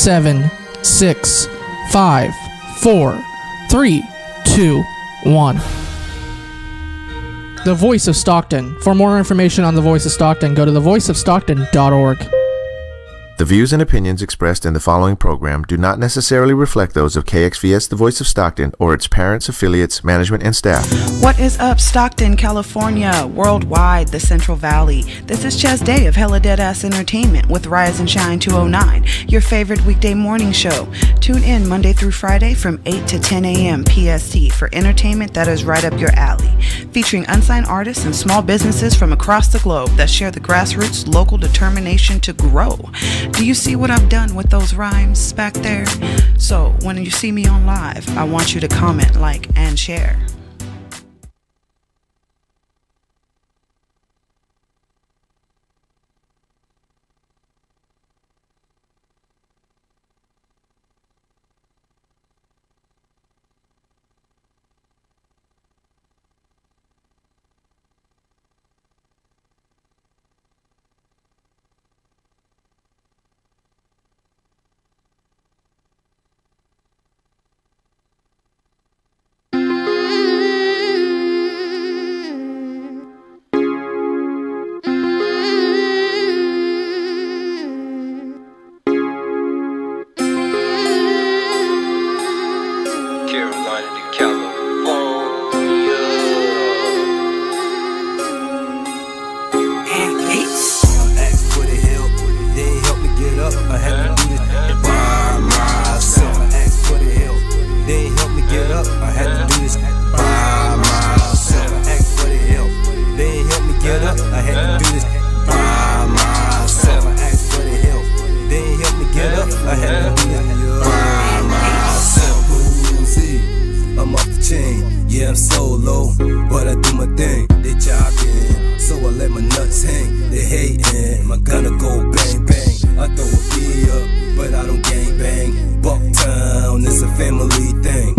7, 6, 5, 4, 3, 2, 1. The Voice of Stockton. For more information on The Voice of Stockton, go to thevoiceofstockton.org. The views and opinions expressed in the following program do not necessarily reflect those of KXVS, The Voice of Stockton, or its parents, affiliates, management, and staff. What is up, Stockton, California, worldwide, the Central Valley? This is Chaz Day of Hella Deadass Entertainment with Rise and Shine 209, your favorite weekday morning show. Tune in Monday through Friday from 8 to 10 a.m. PST for entertainment that is right up your alley, featuring unsigned artists and small businesses from across the globe that share the grassroots local determination to grow. Do you see what I've done with those rhymes back there? So when you see me on live, I want you to comment, like, and share. Yeah, I'm solo, but I do my thing. They jogging, so I let my nuts hang. They hating, my gunna go bang bang. I throw a beat up, but I don't gang bang. Bucktown, it's a family thing.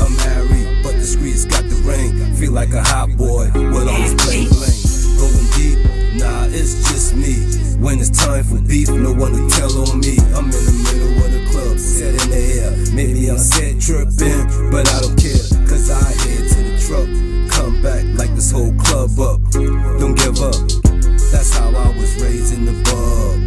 I'm married, but the streets got the ring. Feel like a hot boy with all this bling bling. Rolling deep, nah, it's just me. When it's time for beef, no one to tell on me. I'm in the middle of the club, set in the air. Maybe I'm set tripping, but I don't care. Cause I head to the truck, come back like this whole club up. Don't give up, that's how I was raised in the bug.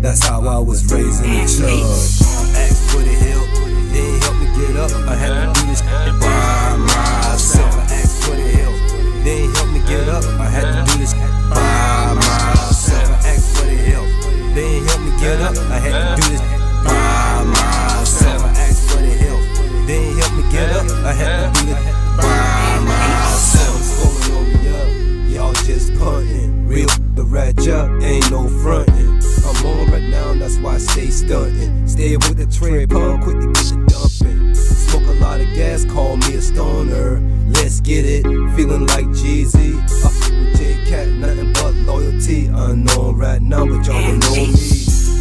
That's how I was raised in the chug. I asked for the help, they ain't help me get up. I had to do this by myself. I asked for the help, they ain't help me get up. I had to do this by myself. I asked for the help, they ain't help me get up. I had to do this by myself. I asked for the help, they ain't help me get up. I had to do it by myself. It's going on me up, y'all just puntin'. Real the ratchet, ain't no frontin'. I'm on right now, that's why I stay stuntin'. Stay with the trade pump, quick to get the dumpin'. Smoke a lot of gas, call me a stoner. Let's get it, feeling like Jeezy. I fuck with J-Cat, nothing but loyalty. Unknown right now, but y'all don't know me.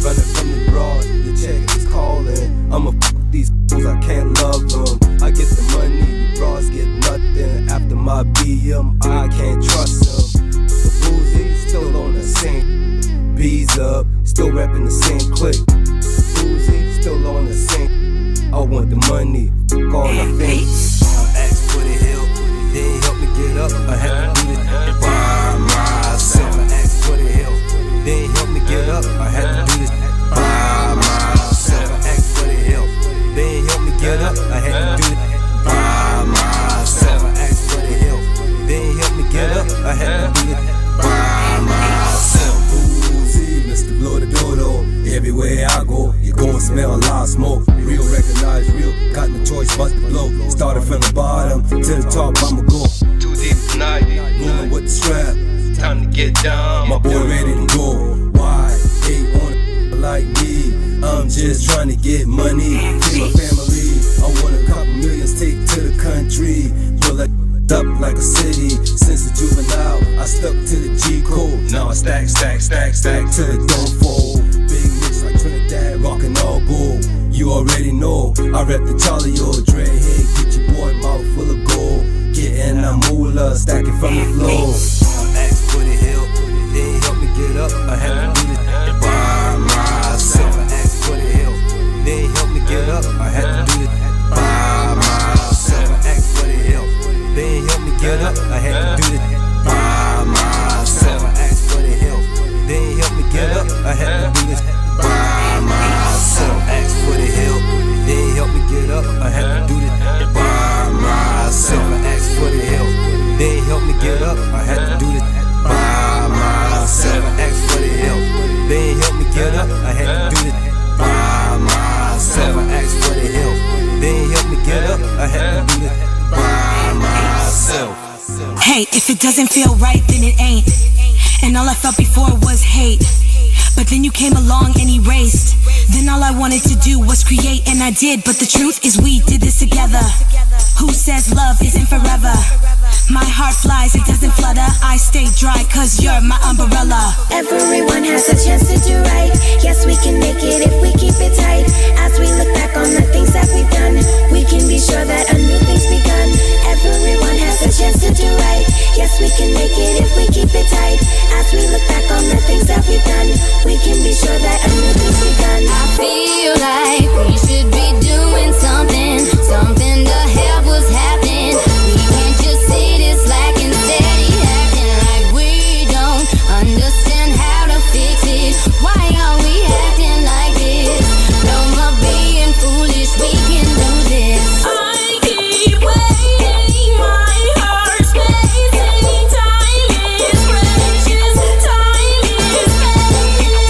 Running from the broad, the check is calling. I'ma fuck with these fools, I can't love them. I get the money, you bras get nothing. After my BM, I can't trust them. The Boozy still on the same. B's up, still rapping the same click. Boozy still on the same. I want the money, fuck all the things. I asked for the help, they ain't help me get up. I had to do this by myself. I asked for the help, they ain't help me get up. I had to do this by myself. I asked for the help, they ain't help me get up. I had to do it by myself. I asked for the help, they ain't help me get up. I had to do it by myself. Boozy, Mr. Blow the Dodo. Everywhere I go, you gon' smell a lot of smoke. Real recognize real, got no choice but to blow. Started from the bottom to the top, I'ma go. Too deep tonight, moving with the strap. Time to get down, my boy ready to go. Why? Hate on a like me. I'm just trying to get money, feed my family. I want a couple millions, take to the country. You're like up like a city. Since a juvenile, I stuck to the G code. Now I stack till it don't fold. Big mix like Trinidad, rockin' all gold. You already know, I rep the Charlie or Dreadhead. Get your boy mouth full of gold. Getting a moolah, stacking from the floor. I asked for the help, they ain't help me get up. I had to do this by myself. I asked for the help, they ain't I had to do it by myself. Hey, if it doesn't feel right, then it ain't. And all I felt before was hate. But then you came along and erased. Then all I wanted to do was create, and I did. But the truth is we did this together. Who says love isn't forever? My heart flies, it doesn't flutter. I stay dry cause you're my umbrella. Everyone has a chance to do right. Yes, we can make it if we keep it tight. As we look back on the things that we've done, we can be sure that a new thing's begun. Everyone has a chance to do right. Yes, we can make it if we keep it tight. As we look back on the things that we've done, we can be sure that a new thing's begun. I feel like we should be doing something to help what's happening. We can't just sit here slacking, steady acting like we don't understand how to fix it. Why are we acting like this? No more being foolish, we can do this. I keep waiting, my heart's pacing. Time is precious, time is fading.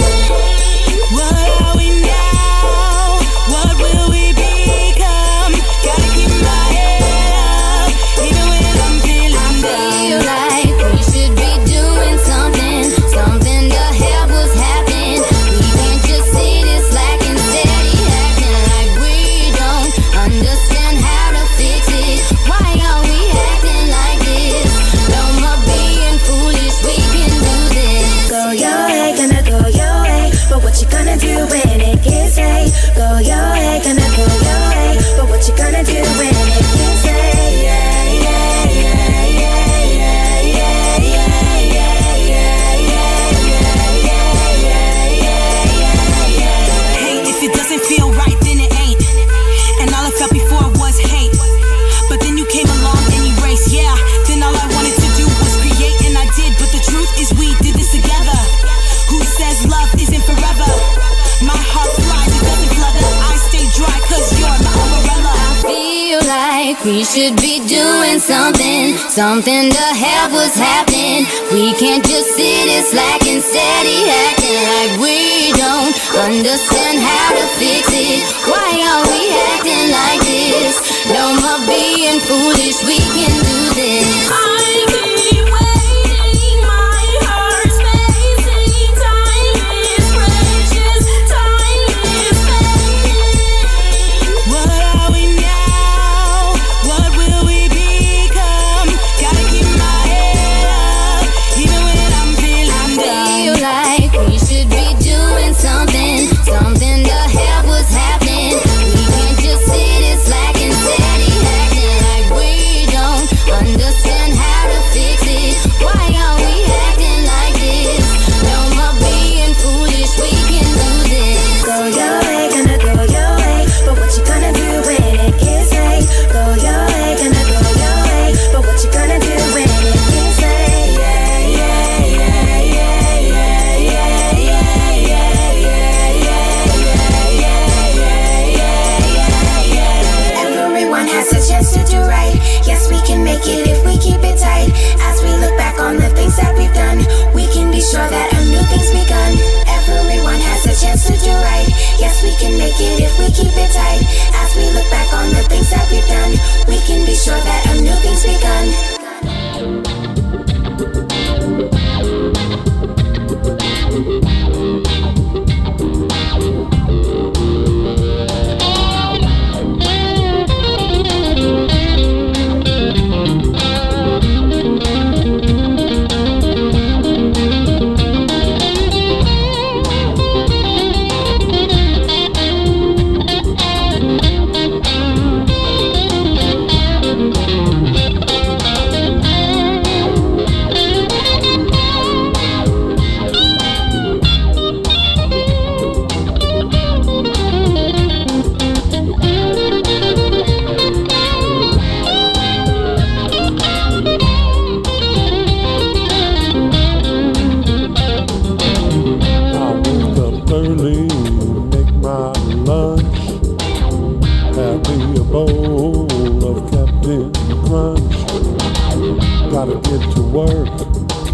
What are we now? What will we become? Gotta keep my head up, even when I'm feeling down. Feel like we should be doing something to help what's happening. We can't just sit here slacking, steady acting like we don't understand how to fix it. Why are we acting like this? No more being foolish, we can do this. Go your way, gonna go your way. But what you gonna do when it gets late? Go your way, gonna go your way. But what you gonna do when it gets late? Yeah, yeah, yeah, yeah, yeah, yeah, yeah, yeah, yeah, yeah, yeah, yeah, yeah. Hey, if it doesn't feel right, then it ain't. And all I felt before was hate. But then you came along and erased. Yeah, then all I wanted to do was create, and I did. But the truth is we did this together. Who says love isn't forever? My heart flies, it doesn't flutter. I stay dry cause you're my umbrella. Feel like we should be doing something to help what's happening. We can't just sit here slacking, steady acting like we don't understand how to fix it. Why are we acting like this? No more being foolish, we can do this. I keep waiting, my heart's pacing. Time is precious, time is fading. What are we now? What will we become? Gotta keep my head up, even when I'm feeling Feel down. like we should be doing something to help what's happening. We can't just sit here slacking, steady acting like we don't understand how to fix it. Why are we acting like this? No more being foolish, we can do this. Go your way, gonna go your way. But what you gonna do when it gets late? Go your way, gonna go your way. But what you gonna do when it gets late? Yeah, yeah, yeah, yeah, yeah, yeah, yeah, yeah, yeah, yeah, yeah, yeah, yeah. Everyone has a chance to do right. Yes, we can make it if we keep it tight. As we look back on the things that we've done, we can be sure that a new thing's begun. Everyone has a chance to do right. Yes, we can make it if we keep it tight. As we look back on the things that we've done, we can be sure that a new thing's begun. Gotta get to work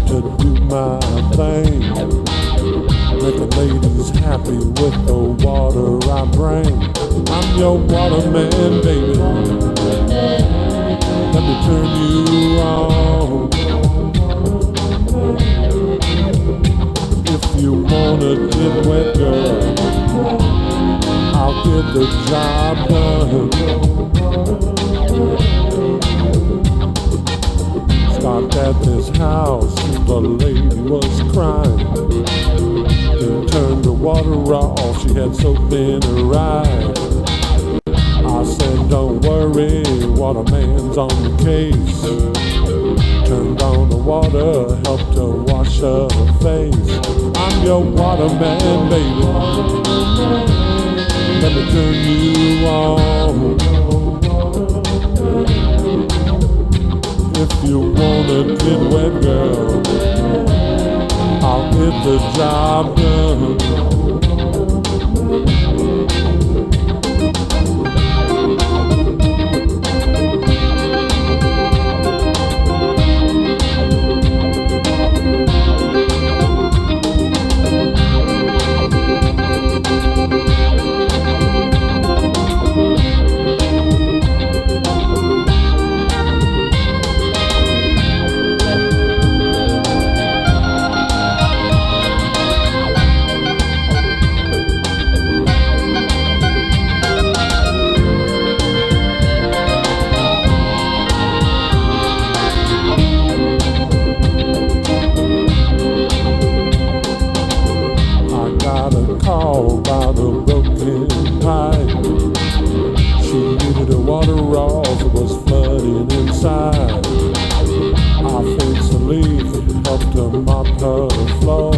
to do my thing. Make the ladies happy with the water I bring. I'm your waterman, baby. Let me turn you on. If you wanna get wet, girl, I'll get the job done. Stopped at this house, the lady was crying. Then turned the water off, she had soap in her eyes. I said, don't worry, waterman's on the case. Turned on the water, helped her wash her face. I'm your waterman, baby. Let me turn you on. If you wanna get wet, girl, I'll get the job done. About a broken pipe. She needed a water off, it was flooding inside. I fixed a leak, helped her mop her floor.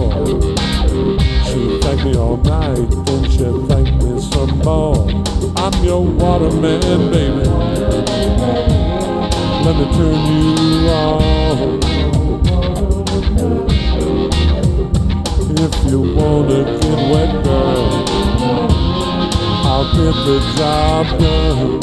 She thanked me all night, then she thanked me some more. I'm your waterman, baby. Let me turn you on. If you wanna get wet, girl, I'll get the job done.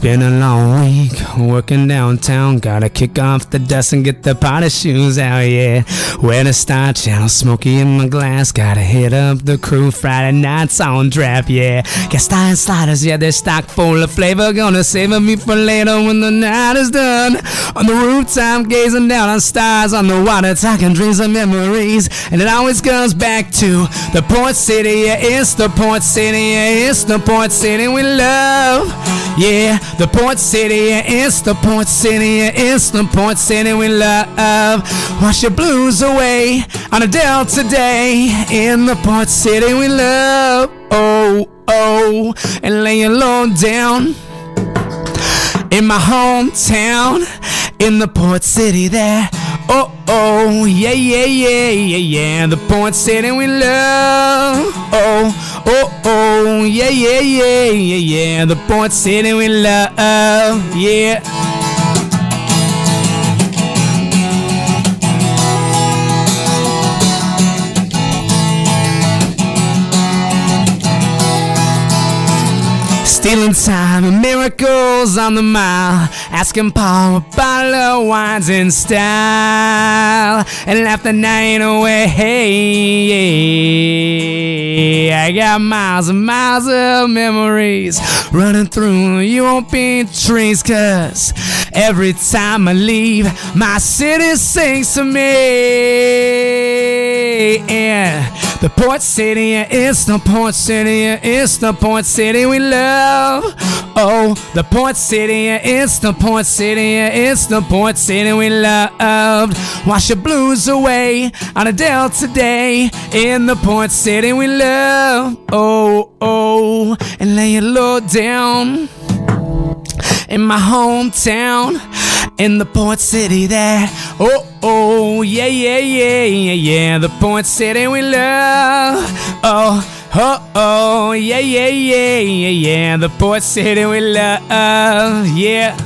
been a long week working downtown. Gotta kick off the dust and get the party shoes out, yeah. Wear the Star Channel, smoky in my glass. Gotta hit up the crew, Friday nights on draft, yeah. Gas iron sliders, yeah, they're stock full of flavor. Gonna savor me for later when the night is done. On the rooftop, gazing down on stars. On the water, talking dreams and memories. And it always comes back to the port city, yeah. It's the port city, yeah. It's the port city we love, yeah. The port city, yeah. It's the port city, yeah. It's the port city we love. Wash your blues away on a Delta day. In the port city we love, oh, oh. And lay your load down in my hometown, in the port city there. Oh, oh, yeah, yeah, yeah, yeah, yeah. The port city we love. Oh, oh, oh, yeah, yeah, yeah, yeah, yeah. The port city we love, yeah. Stealing time and miracles on the mile. Asking Paul a bottle of wines in style. And laugh the night away. Hey, I got miles and miles of memories running through UOP trees. Cause every time I leave, my city sings to me. And the port city, it's the port city, it's the port city we love. Oh, the port city, it's the port city, it's the port city we love. Wash your blues away on a Delta day. In the port city we love. Oh, oh, and lay your load down in my hometown, in the port city there. Oh, oh, yeah, yeah, yeah, yeah, yeah. The port city we love. Oh, oh, oh, yeah, yeah, yeah, yeah, yeah. The port city we love, yeah.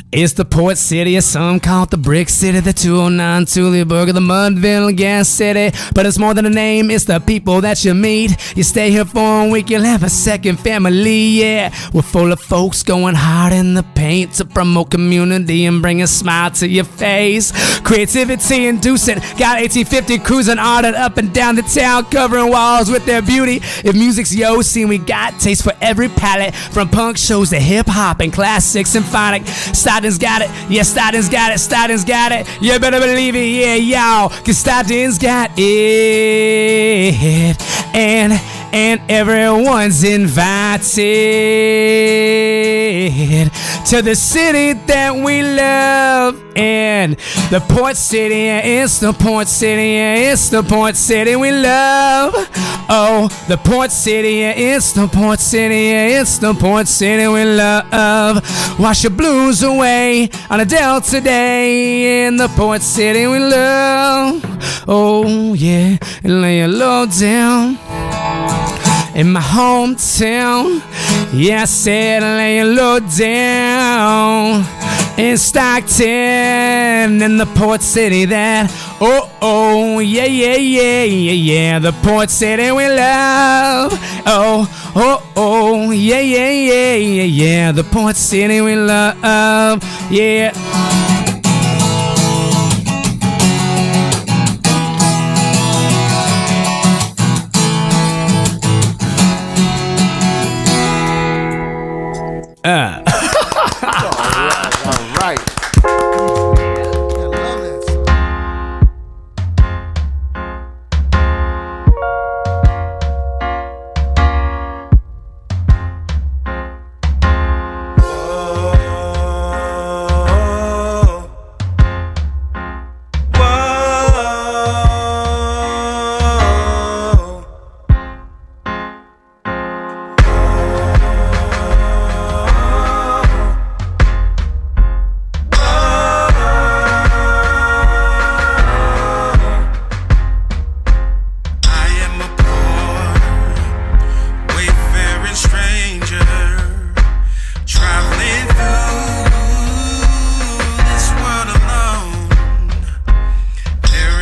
It's the port city, or some call it the brick city, the 209 Tullyburg, the Mudville gas city. But it's more than a name, it's the people that you meet. You stay here for a week, you'll have a second family, yeah. We're full of folks going hard in the paint to promote community and bring a smile to your face. Creativity inducing, got 1850 cruising ardent up and down the town, covering walls with their beauty. If music's yo scene, we got taste for every palette, from punk shows to hip hop and classic symphonic. Stockton's got it, yeah, Stockton's got it, Stockton's got it. You better believe it, yeah, y'all, cause Stockton's got it. And everyone's invited to the city that we love. And the port city, it's the port city, it's the port city we love. Oh, the port city, it's the port city, it's the port city we love. Wash your blues away on a Delta day. In the port city we love. Oh yeah, and lay your load down in my hometown. Yeah, I said lay your load down in Stockton, in the port city that, oh, oh, yeah, yeah, yeah, yeah, yeah, the port city we love. Oh, oh, oh, yeah, yeah, yeah, yeah, yeah, the port city we love, yeah. All right.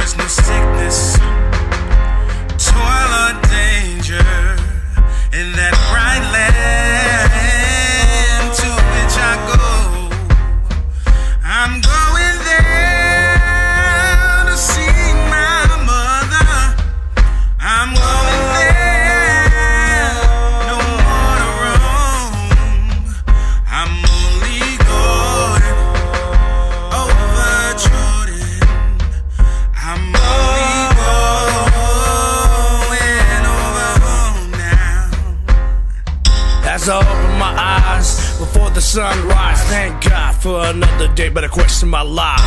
is no sickness, toil or danger in that bright land to which I go. I'm going there to see my mother. I'm going there, no more to roam. I'm only going over Jordan. I'm only going over home now. As I open my eyes before the sunrise, thank God for another day, but I question my life.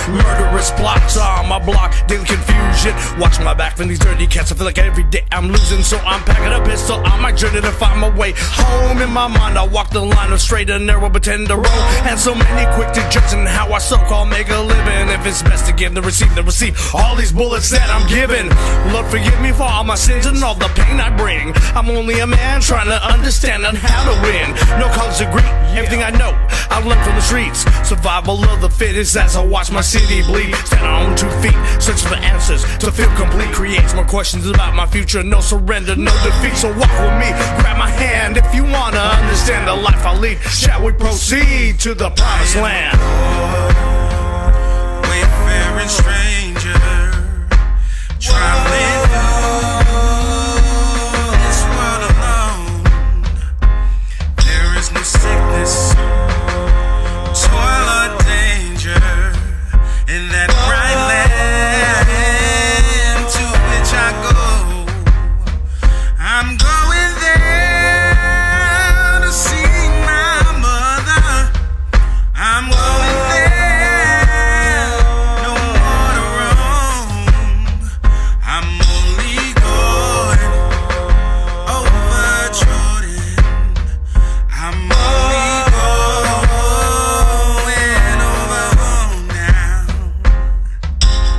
Murderous plots on my block, daily confusion. Watch my back from these dirty cats. I feel like every day I'm losing, so I'm packing a pistol on my journey to find my way home. In my mind, I walk the line of straight and narrow, but tender road. And so many quick to judge and how I so-called make a living. If it's best to give than receive all these bullets that I'm given. Lord, forgive me for all my sins and all the pain I bring. I'm only a man trying to understand on how to win. No college degree, everything I know I've learned from the streets. Survival of the fittest as I watch my city bleed. Stand on 2 feet, searching for answers to feel complete. Creates more questions about my future. No surrender, no defeat. So walk with me, grab my hand if you wanna understand the life I lead. Shall we proceed to the promised land? Wayfaring stranger, traveling through this world alone. There is no sickness, toil or danger in that bright land to which I go. I'm going there to see my mother. I'm going there, no more to roam. I'm only going over Jordan. I'm only going over home now.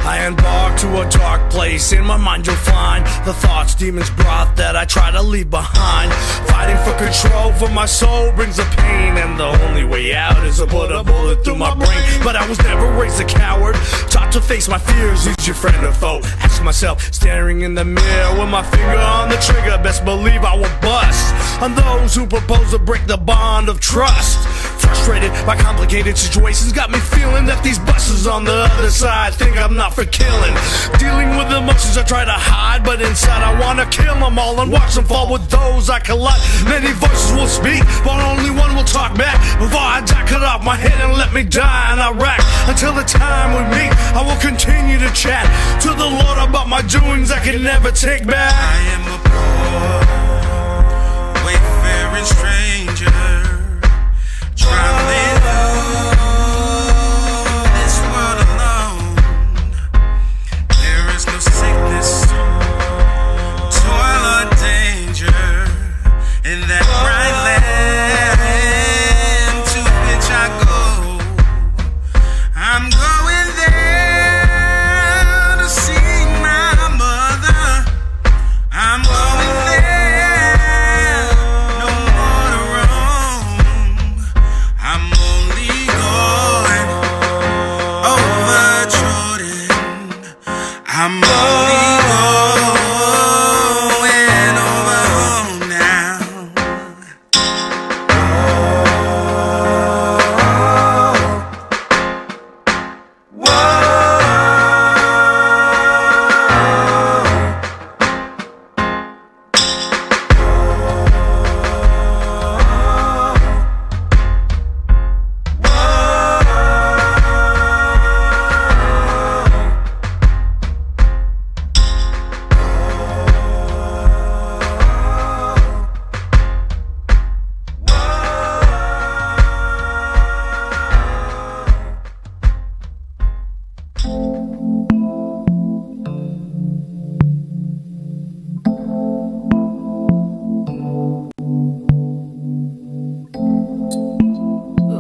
I embark to a dark place. In my mind you'll find the thoughts demons brought that I try to leave behind. Fighting for control for my soul brings a pain, and the only way out is to put a bullet through my brain. But I was never raised a coward, taught to face my fears. Who's your friend or foe? Ask myself, staring in the mirror with my finger on the trigger. Best believe I will bust on those who propose to break the bond of trust. Frustrated by complicated situations got me feeling that these busters on the other side think I'm not for killing. Dealing with emotions I try to hide, but inside I wanna kill them all and watch them fall with those I collide. Many voices will speak, but only one will talk back. Before I die, cut off my head and let me die in Iraq. Until the time we meet, I will continue to chat to the Lord about my doings I can never take back. I am a poor, wayfaring stranger, traveling through this world alone. There is no sickness, toil or danger in that bright land to which I go. I'm going there to see my mother. I'm going there, no more to roam. I'm only going over Jordan. I'm only going over home now.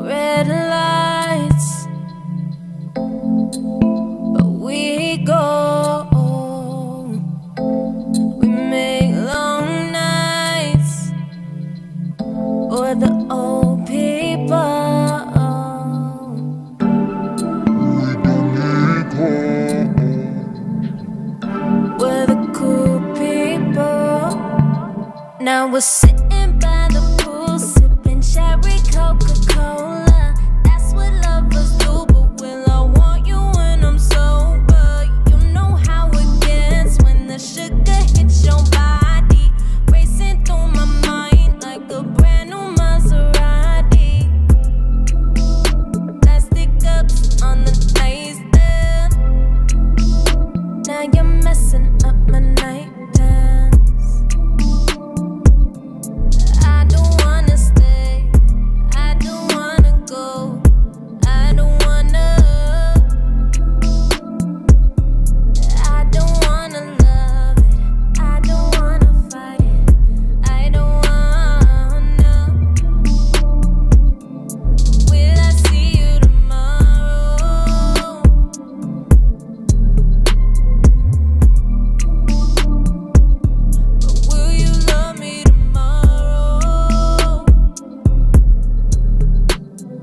Red lights, but we go. We make long nights for the old people. Now we're sitting by the pool, sipping cherry Coca-Cola. That's what lovers do, but will I want you when I'm sober? You know how it gets when the sugar hits your body, racing through my mind like a brand new Maserati. Plastic cups on the nightstand. Now you're messing up my night plans. I don't wanna stay, I don't wanna go, I don't wanna, I don't wanna love it, I don't wanna fight it, I don't wanna. Will I see you tomorrow? But will you love me tomorrow?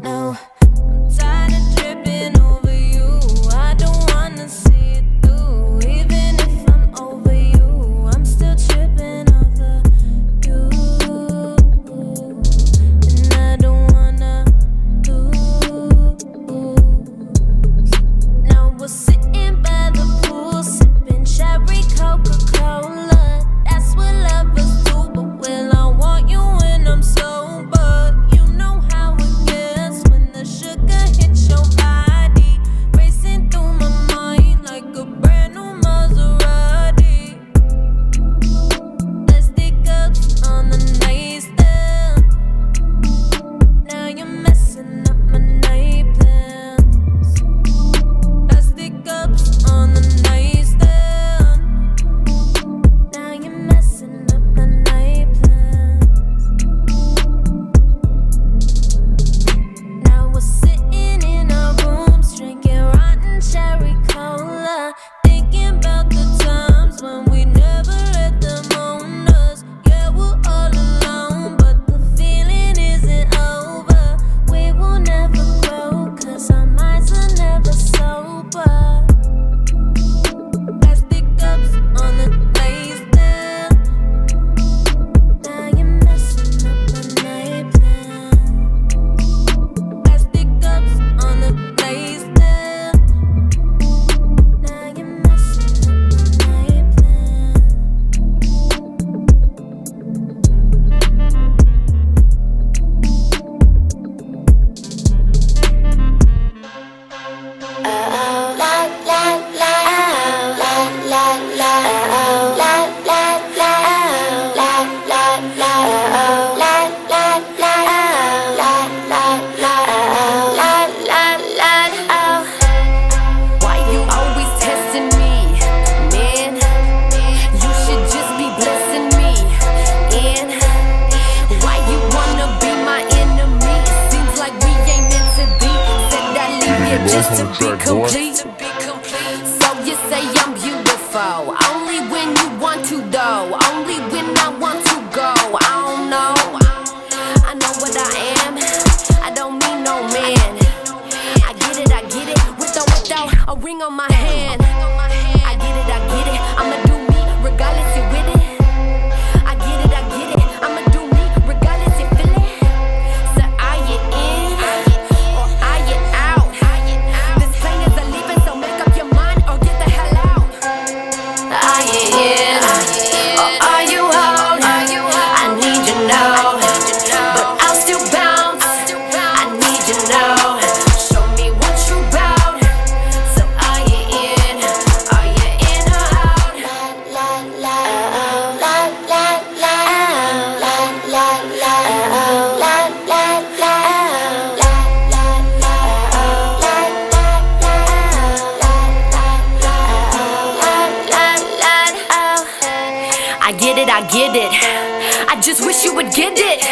No, I'm tired of dripping over you. I don't wanna see it through. Even if I'm over you, I'm still tripping over you. And I don't wanna lose. Now we're sitting by the pool, sipping cherry Coca-Cola. That's what lovers do, but will I want you when I'm sober? You know how it gets when the sugar hits your body, racing through my mind like a brand new Maserati. Plastic cups on the nightstand. Now you're messing up my night plans. Plastic cups on the nightstand. Now you're messing up my night plans. Now we're sitting in our rooms, drinking rotten cherry cola, thinking about the times when we never let them own us. Yeah, we're all alone, but the feeling isn't over. We will never grow, 'cause our minds are never sober. Plastic cups on the nightstand. Now you're messing up my night plans. Plastic cups on the nightstand. Now you're messing up my night plans. Why you always testing me, man? You should just be blessing me. And why you wanna be my enemy? Seems like we ain't meant to be. Said I leave you just to be complete. So you say I'm beautiful, only when you want to though, only when I want to go. I don't know, I know what I am, I don't need no man. I get it, with or without a ring on my hand. I get it, I'ma do me, regardless you with it. I get it, I'ma do me, regardless you feel it. So are you in, or are you out? This plane is a leaving, so make up your mind or get the hell out. Are you in, or are you out? I need you now, but I'll still bounce. I need you now, show me what you bout. So are you in, or out? I get it, I just wish you would get it.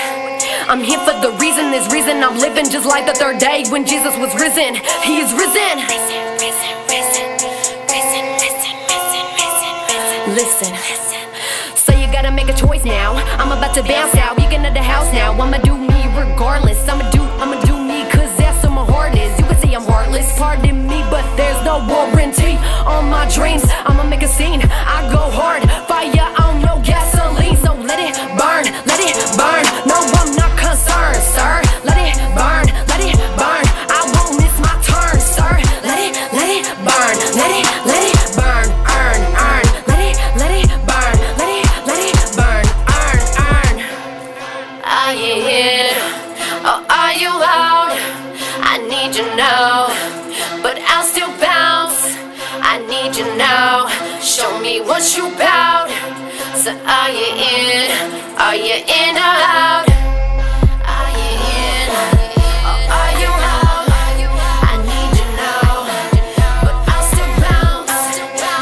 I'm here for the reason, this reason I'm living just like the third day when Jesus was risen. He is risen. Listen, so you gotta make a choice now. I'm about to bounce out, you get into the house now. I'ma do me regardless, I'ma do me, 'cause that's what my heart is. You can see I'm heartless, pardon me, but there's no warranty on my dreams. I'ma make a scene, I go hard, fire on no gasoline, so let it burn. need you now. Show me what you bout. So are you in? Are you in or out? Are you in or are you out? I need you now, but I'll still bounce.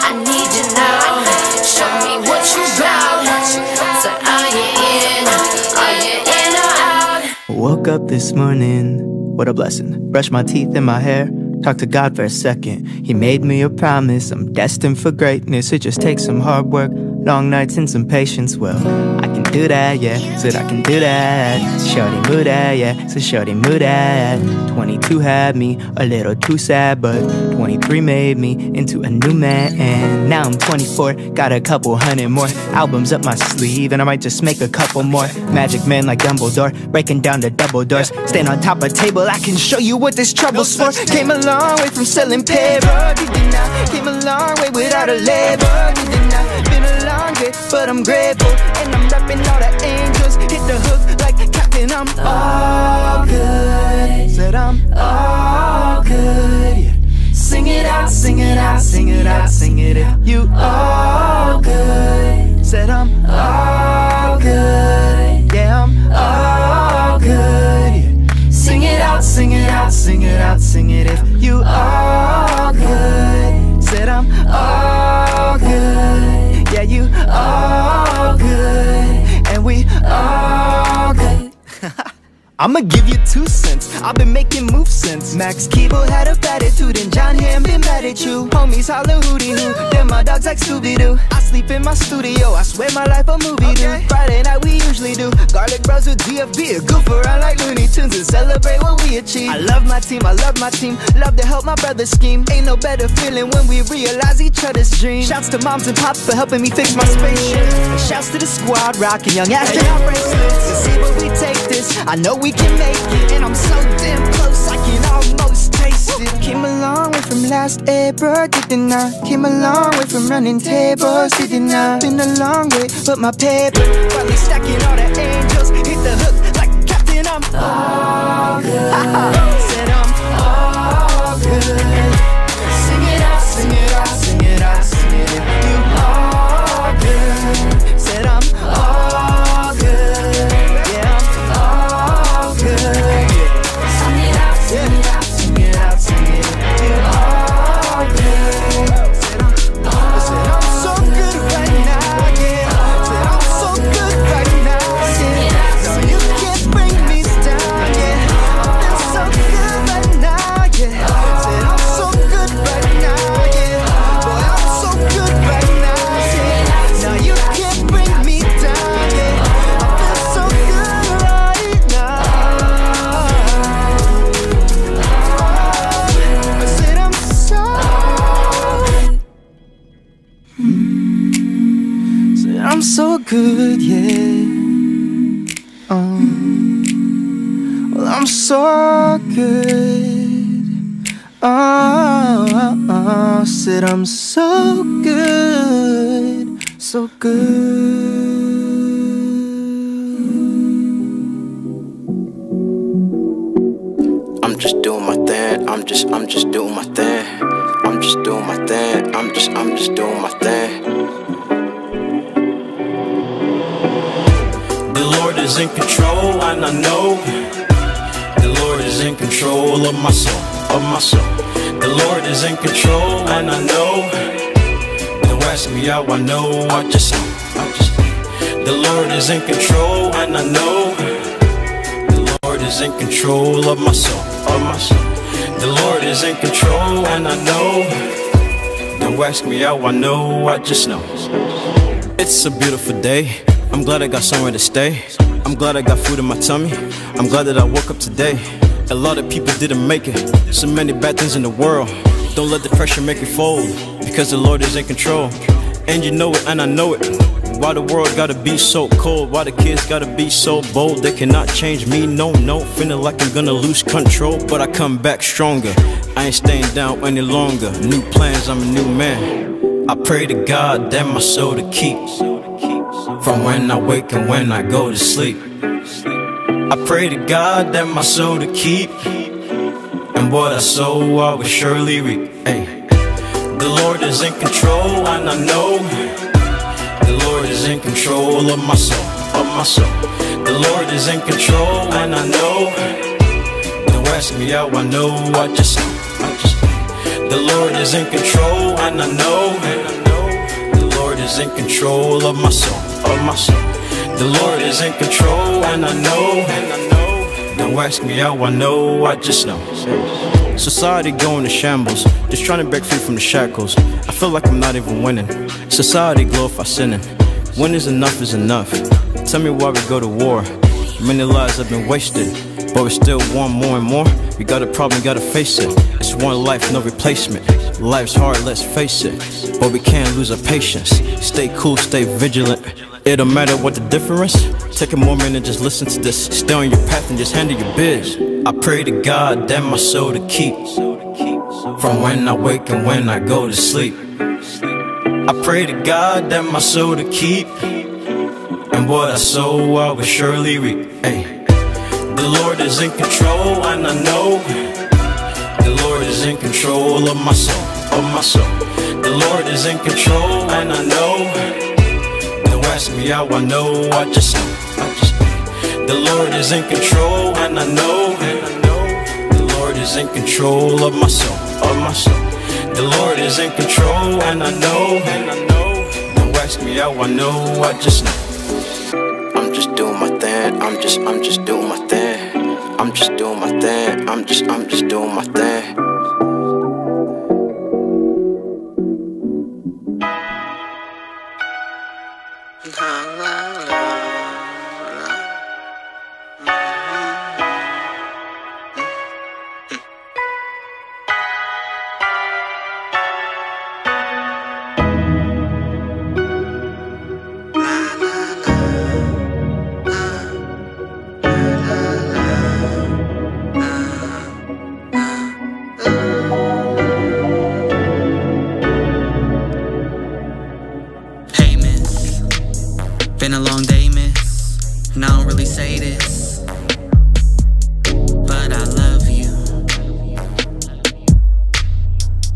I need you now. Show me what you bout. So are you in? Are you in or out? Woke up this morning, what a blessing. Brushed my teeth and my hair, talked to God for a second. He made me a promise, I'm destined for greatness. It just takes some hard work, long nights and some patience. Well, I can do that, yeah, said I can do that. Shorty move that, yeah, so shorty move that. 22 had me a little too sad, but 23 made me into a new man. And now I'm 24, got a couple hundred more albums up my sleeve, and I might just make a couple more. Magic man like Dumbledore, breaking down the double doors. Stand on top of table, I can show you what this trouble's for. Came a long way from selling paper, came a long way without a label. Been a long day, but I'm grateful, and I'm repping all the angels. Hit the hook like Captain, I'm all good. Said I'm all good, yeah. Sing it out, sing it out, sing it out, sing it out. You all good. Said I'm all good, yeah, I'm all good, yeah. Sing it out, sing it out, sing it out, sing it if you all good. Said I'm all good, yeah, you all good, and we all good. I'ma give you 2 cents, I've been making moves since Max Keeble had a attitude and John Hamm been mad at you. Homies holler hootie-hoo, then my dogs like Scooby-Doo. I sleep in my studio, I swear my life a movie, dude. Friday night we usually do garlic bros with DFB, goof around like Looney Tunes and celebrate what we achieve. I love my team, I love my team, love to help my brother scheme. Ain't no better feeling when we realize each other's dreams. Shouts to moms and pops for helping me fix my spaceship, and shouts to the squad rocking young astronaut bracelets. To see where we take this, I know we can make it, and I'm so damn close, I can almost taste it. Came a long way from last April, didn't I? Came a long way from running tables, didn't I? Been a long way, but my paper finally stacking all the angels. Hit the hook like Captain, I'm all good. Said I'm all good. Sing it out, sing it out, sing it out, sing it if you all good. Said I'm all good, yeah, I'm all good. Sing it out, sing it out, sing it out, sing it if you all good. Said I'm so good right now, yeah. Said I'm so good right now, yeah. No, you can't bring me down, yeah. I'm so good right now, yeah. Said I'm so good right now, yeah. Boy, I'm so good right now, yeah. Now you can't bring me down, yeah. I'm so good right now. I said I'm so said I'm so good, yeah. Well, I'm so good. Said I'm so good, so good. I'm just doing my thing. I'm just doing my thing. I'm just doing my thing. I'm just doing my thing. The Lord is in control, and I know the Lord is in control of my soul, of my soul. The Lord is in control, and I know. Don't ask me how I know, I just know. The Lord is in control, and I know. The Lord is in control of my soul, of my soul. The Lord is in control, and I know. Don't ask me how I know, I just know. It's a beautiful day. I'm glad I got somewhere to stay. I'm glad I got food in my tummy. I'm glad that I woke up today. A lot of people didn't make it. So many bad things in the world. Don't let the pressure make you fold, because the Lord is in control. And you know it, and I know it. Why the world gotta be so cold? Why the kids gotta be so bold? They cannot change me, no, no. Feeling like I'm gonna lose control, but I come back stronger. I ain't staying down any longer. New plans, I'm a new man. I pray to God that my soul to keep, from when I wake and when I go to sleep. I pray to God that my soul to keep, and what I sow I will surely reap. Ay. The Lord is in control, and I know the Lord is in control of my soul, of my soul. The Lord is in control, and I know. Don't ask me how I know, I just know. The Lord is in control, and I know. The Lord is in control of my soul, of my soul. The Lord is in control, and I know. Don't ask me how I know, I just know. Society going to shambles, just trying to break free from the shackles. I feel like I'm not even winning. Society glorify sinning. When is enough? Tell me why we go to war. Many lives have been wasted, but we still want more and more. We got a problem, gotta face it. It's one life, no replacement. Life's hard, let's face it, but we can't lose our patience. Stay cool, stay vigilant. It don't matter what the difference. Take a moment and just listen to this. Stay on your path and just handle your biz. I pray to God that my soul to keep, from when I wake and when I go to sleep. I pray to God that my soul to keep, and what I sow I will surely reap. Ay. The Lord is in control, and I know the Lord is in control of my soul, of my soul. The Lord is in control, and I know. Don't ask me how I know, I just know. The Lord is in control, and I know. The Lord is in control of my soul, of my soul. The Lord is in control, and I know. Don't ask me how I know, I just know. I'm just doing my thing. I'm just doing my thing. I'm just doing my thing. I'm just doing my thing. Been a long day, miss, and I don't really say this, but I love you.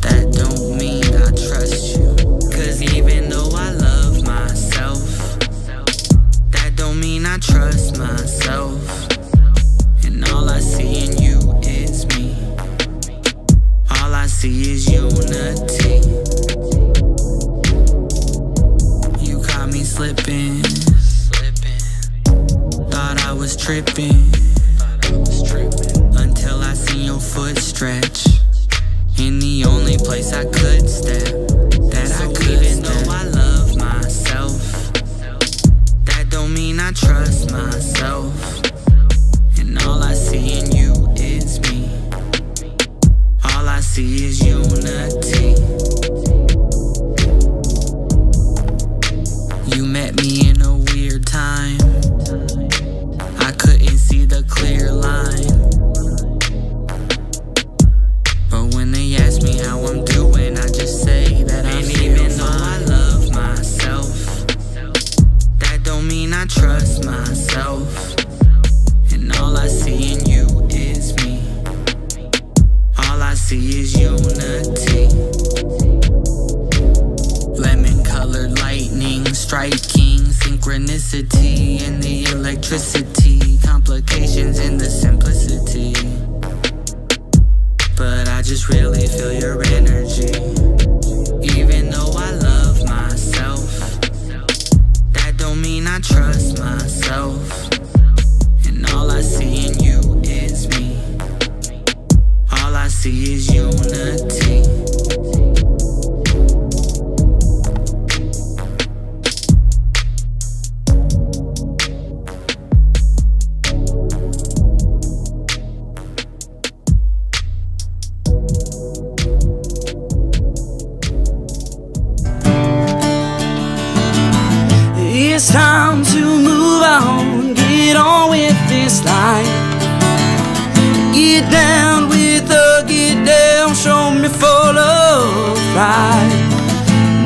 That don't mean I trust you, 'cause even though I love myself, that don't mean I trust myself. And all I see in you is me. All I see is unity. You caught me slipping. Thought I was tripping, until I seen your foot stretch in the only place I could step, that I could. Even though I love myself, that don't mean I trust myself. And all I see in you is me. All I see is unity. You met me in a weird time. I couldn't see the clear line, but when they ask me how I'm doing, I just say that I'm fine. Even though I love myself, that don't mean I trust myself. And all I see in you is me. All I see is unity. Lemon-colored lightning striking, synchronicity in the electricity, complications in the simplicity. But I just really feel your energy. Even though I love myself, that don't mean I trust myself. And all I see in you is me. All I see is unity. It's time to move on, get on with this life. Get down with the get down, show me full of pride.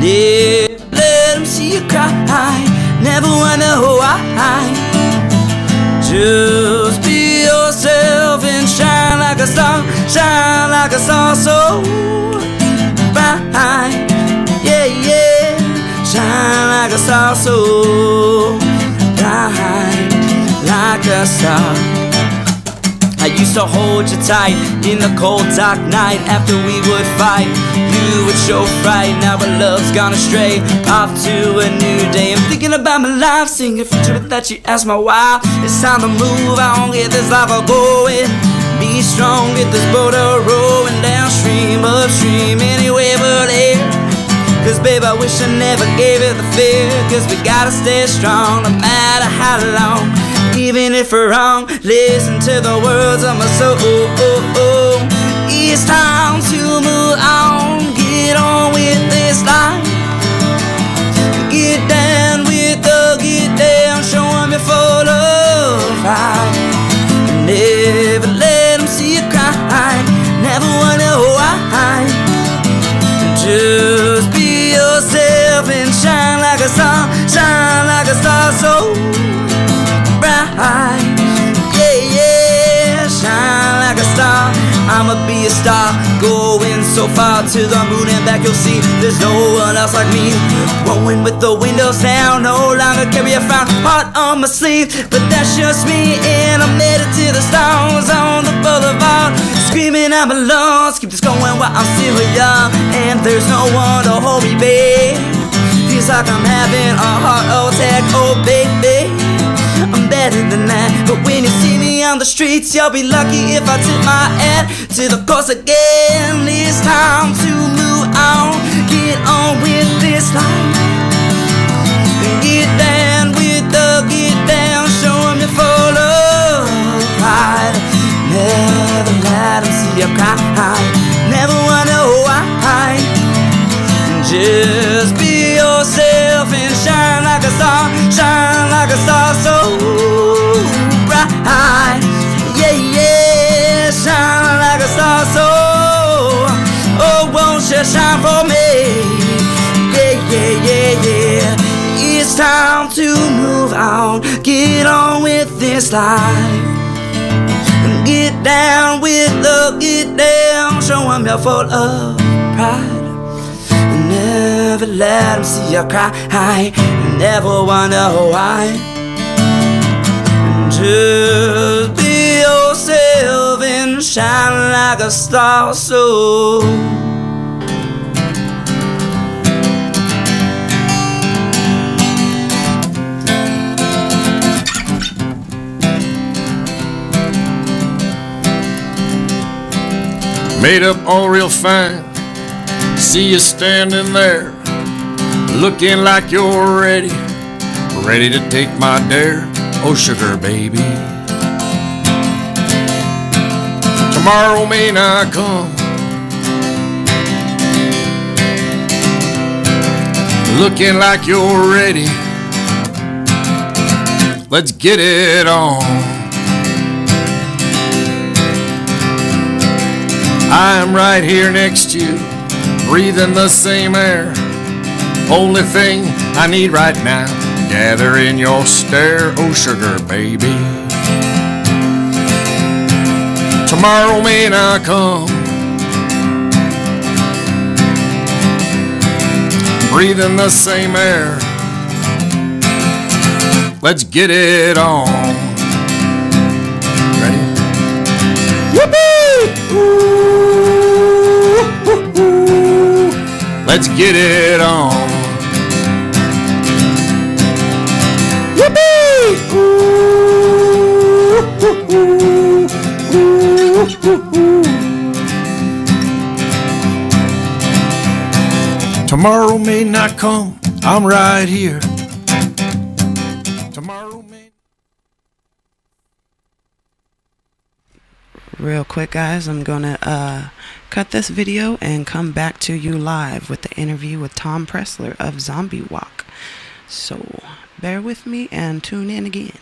Never let them see you cry, never wonder why. Just be yourself and shine like a star, so bright. Yeah, yeah, shine like a star, so bright like a star. I used to hold you tight in the cold dark night. After we would fight, you would show fright. Now our love's gone astray, off to a new day. I'm thinking about my life, singing future without you ask my why. It's time to move on, get this life a going. Be strong, get this boat a rowing downstream, upstream, anywhere but here. Cause babe, I wish I never gave it the fear. Cause we gotta stay strong no matter how long. Even if we're wrong, listen to the words of my soul. It's time to move on, get on with this life. Get down with the get down, show them you're full of pride. Never let them see you cry, never wonder why. Just be yourself and shine like a star, so bright. Yeah, yeah, shine like a star. I'ma be a star, going so far to the moon and back. You'll see there's no one else like me. Rolling with the windows down, no longer carry a frown, heart on my sleeve. But that's just me, and I'm headed to the stars on the boulevard, screaming I'm alone. Keep this going while I'm still young, and there's no one to hold me back. Feels like I'm having a heart attack, oh baby. I'm better than that, but when you see me on the streets, you'll be lucky if I tip my hat to the course again. It's time to move on, get on with this life. Get down with the get down, show them you're full of pride. Never let them see you cry, never wonder why. Just be yourself and shine like a star, so bright. Yeah, yeah, shine like a star, so oh, won't you shine for me? Yeah, yeah, yeah, yeah. It's time to move on, get on with this life. Get down with the get down, show them you're full of pride. Never let them see you cry, never wonder why. Just be yourself and shine like a star, so made up all real fine. See you standing there, looking like you're ready to take my dare. Oh, sugar baby, tomorrow may not come. Looking like you're ready, let's get it on. I'm right here next to you, breathing the same air. Only thing I need right now, gather in your stare. Oh, sugar baby, tomorrow may not come. Breathing the same air, let's get it on. Ready? Whoopee! Ooh, ooh, ooh. Let's get it on. Whoopee! Ooh, ooh, ooh, ooh, ooh, ooh. Tomorrow may not come, I'm right here. Tomorrow may... Real quick, guys, I'm gonna cut this video and come back to you live with the interview with Tom Pressler of Zombie Walk. So bear with me and tune in again.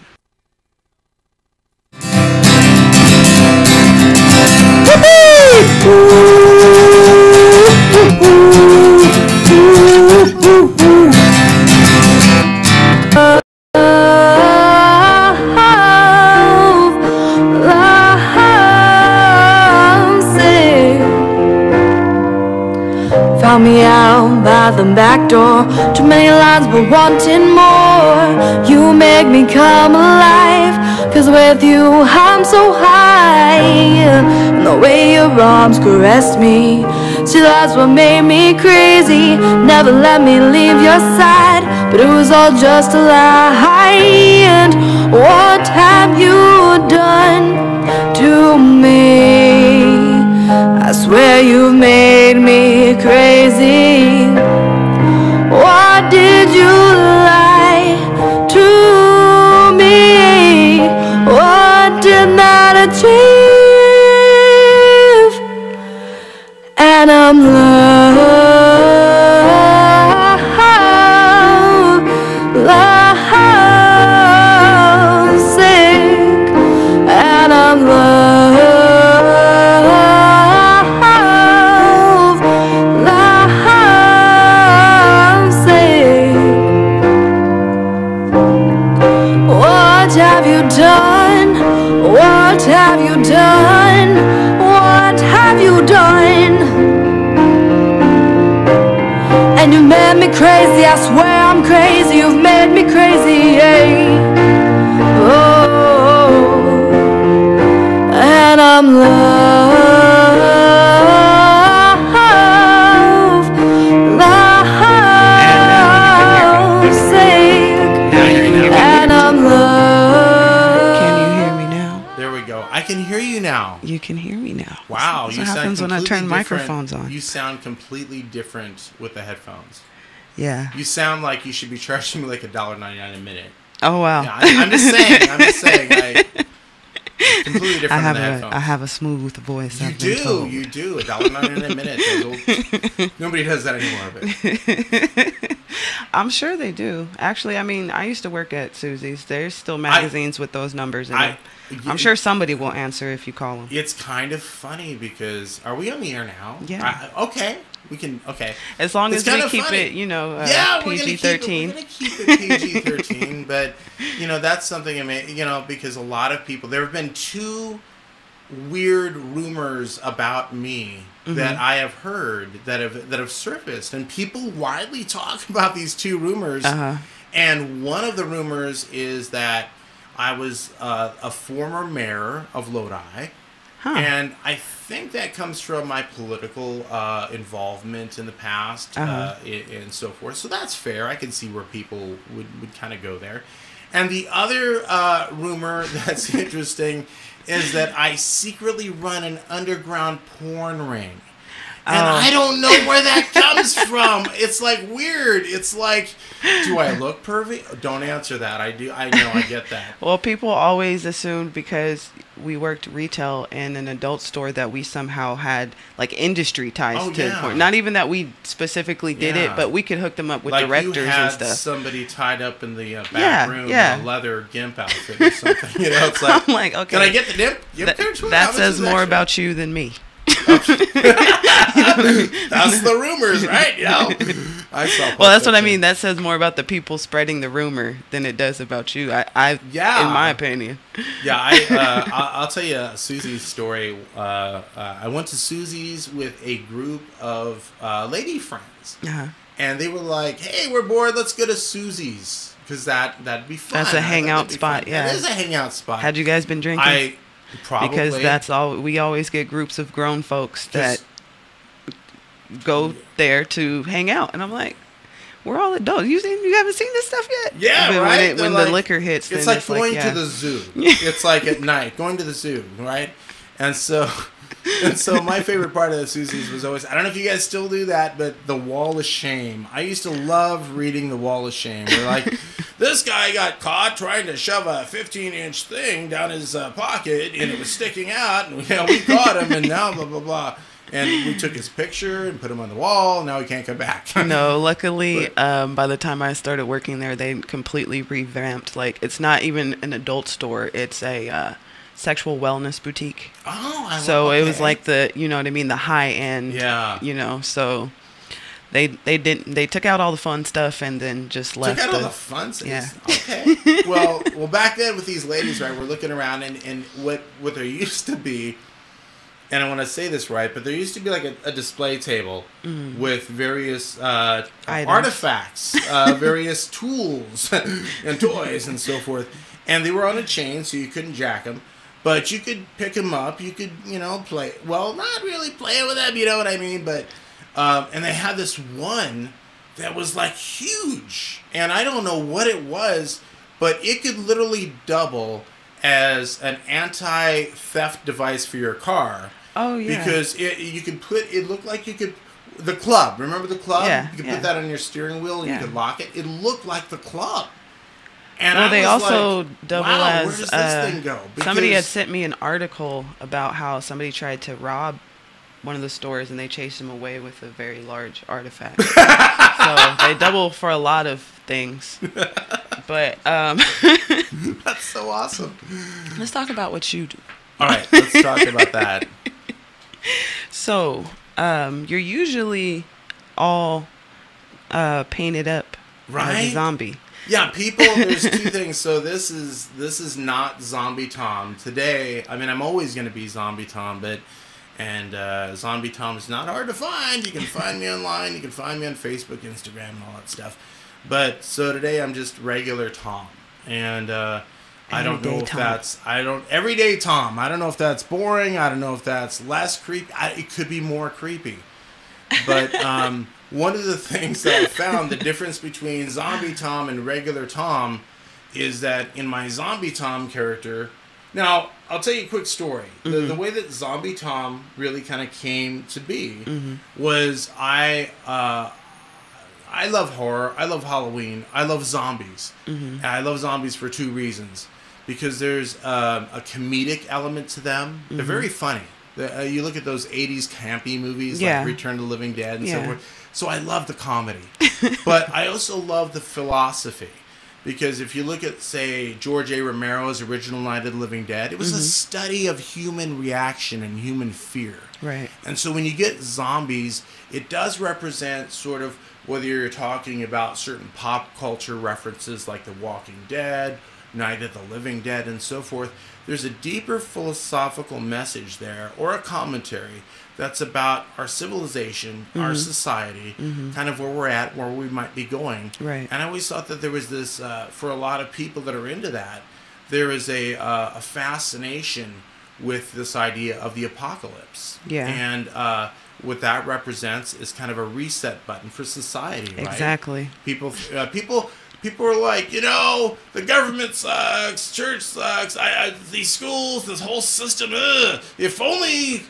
back door. Too many lines but wanting more. You make me come alive, 'cause with you I'm so high. And the way your arms caress me, see, that's what made me crazy. Never let me leave your side, but it was all just a lie. And what have you done to me? I swear you've made me crazy. Why did you lie to me? What did that achieve? And I'm love sick, and I'm love sick. What have you done? What have you done? What have you done? And you made me crazy, I swear I'm crazy. You've made me crazy, yeah. Oh, and I'm love sick, and I'm love. Can you hear me now? There we go. I can hear you now. You can hear me now. Wow, That's you what sound happens when I completely turn different. microphones on. You sound completely different with the headphones. Yeah. You sound like you should be charging me like $1.99 a minute. Oh wow. Yeah, I'm just saying. I'm just saying. Completely different than the headphones. I have a smooth voice. You I've been told. do. You do. $1.99 a minute. Nobody does that anymore. But I'm sure they do. Actually, I mean, I used to work at Susie's. There's still magazines with those numbers in it. I'm sure somebody will answer if you call them. It's kind of funny because are we on the air now? Yeah. Okay. We can. Okay. As long It's as we kinda keep funny. it, you know, PG-13. We're gonna keep it PG-13, but you know that's something. Because a lot of people. There have been two weird rumors about me that I have heard that have surfaced, and people widely talk about these two rumors. And one of the rumors is that I was a former mayor of Lodi. And I think that comes from my political involvement in the past and so forth. So that's fair. I can see where people would kind of go there. And the other rumor that's interesting is that I secretly run an underground porn ring. And I don't know where that comes from. It's like weird. It's like, do I look pervy? Don't answer that. I do. I know. I get that. Well, people always assumed because we worked retail in an adult store that we somehow had like industry ties to porn. Not even that we specifically did it, but we could hook them up with like directors you had and stuff. Somebody tied up in the back room in a leather gimp outfit or something. It's like, I'm like, okay. Can I get the dip? That says more about you than me. That's the rumors, right? I saw. Well, that's what I mean. That says more about the people spreading the rumor than it does about you. In my opinion. Yeah, I'll tell you Susie's story. I went to Susie's with a group of lady friends, and they were like, "Hey, we're bored. Let's go to Susie's because that'd be fun." That's a hangout spot. Yeah, it is a hangout spot. Had you guys been drinking? Probably. Because that's all we always get groups of grown folks that go there to hang out, and I'm like, we're all adults. You haven't seen this stuff yet? Yeah, right. When the liquor hits, it's like going to the zoo. It's like at night going to the zoo, right? And so my favorite part of the Susie's was always, I don't know if you guys still do that, but the Wall of Shame. I used to love reading the Wall of Shame. We're like, this guy got caught trying to shove a 15-inch thing down his pocket, and it was sticking out, and we caught him, and now blah, blah, blah. And we took his picture and put him on the wall, and now he can't come back. No, luckily, by the time I started working there, they completely revamped. Like, it's not even an adult store. It's a sexual wellness boutique. So it was like the, you know what I mean, the high end. Yeah. You know, so they took out all the fun stuff and then just left. Took out all the fun stuff. Yeah. Okay. well, back then with these ladies, right? We're looking around and what there used to be and I want to say this right, but there used to be like a display table with various artifacts, various tools and toys and so forth. And they were on a chain, so you couldn't jack them. But you could pick them up. You could, play. Well, not really play with them, you know what I mean? But, and they had this one that was like huge. And I don't know what it was, but it could literally double as an anti-theft device for your car. Oh, yeah. Because it looked like you could, the club. Remember the club? Yeah. You could put that on your steering wheel and you could lock it. It looked like the club. And well, they also like, double wow, as where does this thing go? Somebody had sent me an article about how somebody tried to rob one of the stores and they chased him away with a very large artifact. So they double for a lot of things. But that's so awesome. Let's talk about what you do. All right, let's talk about that. So you're usually all painted up as a zombie. Yeah, people, there's two things. So this is not Zombie Tom. Today, I mean, I'm always going to be Zombie Tom, and Zombie Tom is not hard to find. You can find me online. You can find me on Facebook, Instagram, and all that stuff. But, so today I'm just regular Tom. And I don't know if that's, everyday Tom. I don't know if that's boring. I don't know if that's less creepy. It could be more creepy. But, one of the things that I found, the difference between Zombie Tom and regular Tom, is that in my Zombie Tom character... Now, I'll tell you a quick story. The way that Zombie Tom really kind of came to be was I love horror, I love Halloween, I love zombies. And I love zombies for two reasons. Because there's a comedic element to them. They're very funny. You look at those 80s campy movies like Return to the Living Dead and so forth. So I love the comedy. But I also love the philosophy. Because if you look at, say, George A. Romero's original Night of the Living Dead, it was a study of human reaction and human fear. Right. And so when you get zombies, it does represent sort of, whether you're talking about certain pop culture references like The Walking Dead, Night of the Living Dead, and so forth, there's a deeper philosophical message there, or a commentary, that's about our civilization, our society, kind of where we're at, where we might be going. Right. And I always thought that there was this, for a lot of people that are into that, there is a fascination with this idea of the apocalypse. Yeah. And what that represents is kind of a reset button for society, right? Exactly. People are like, the government sucks, church sucks, these schools, this whole system, if only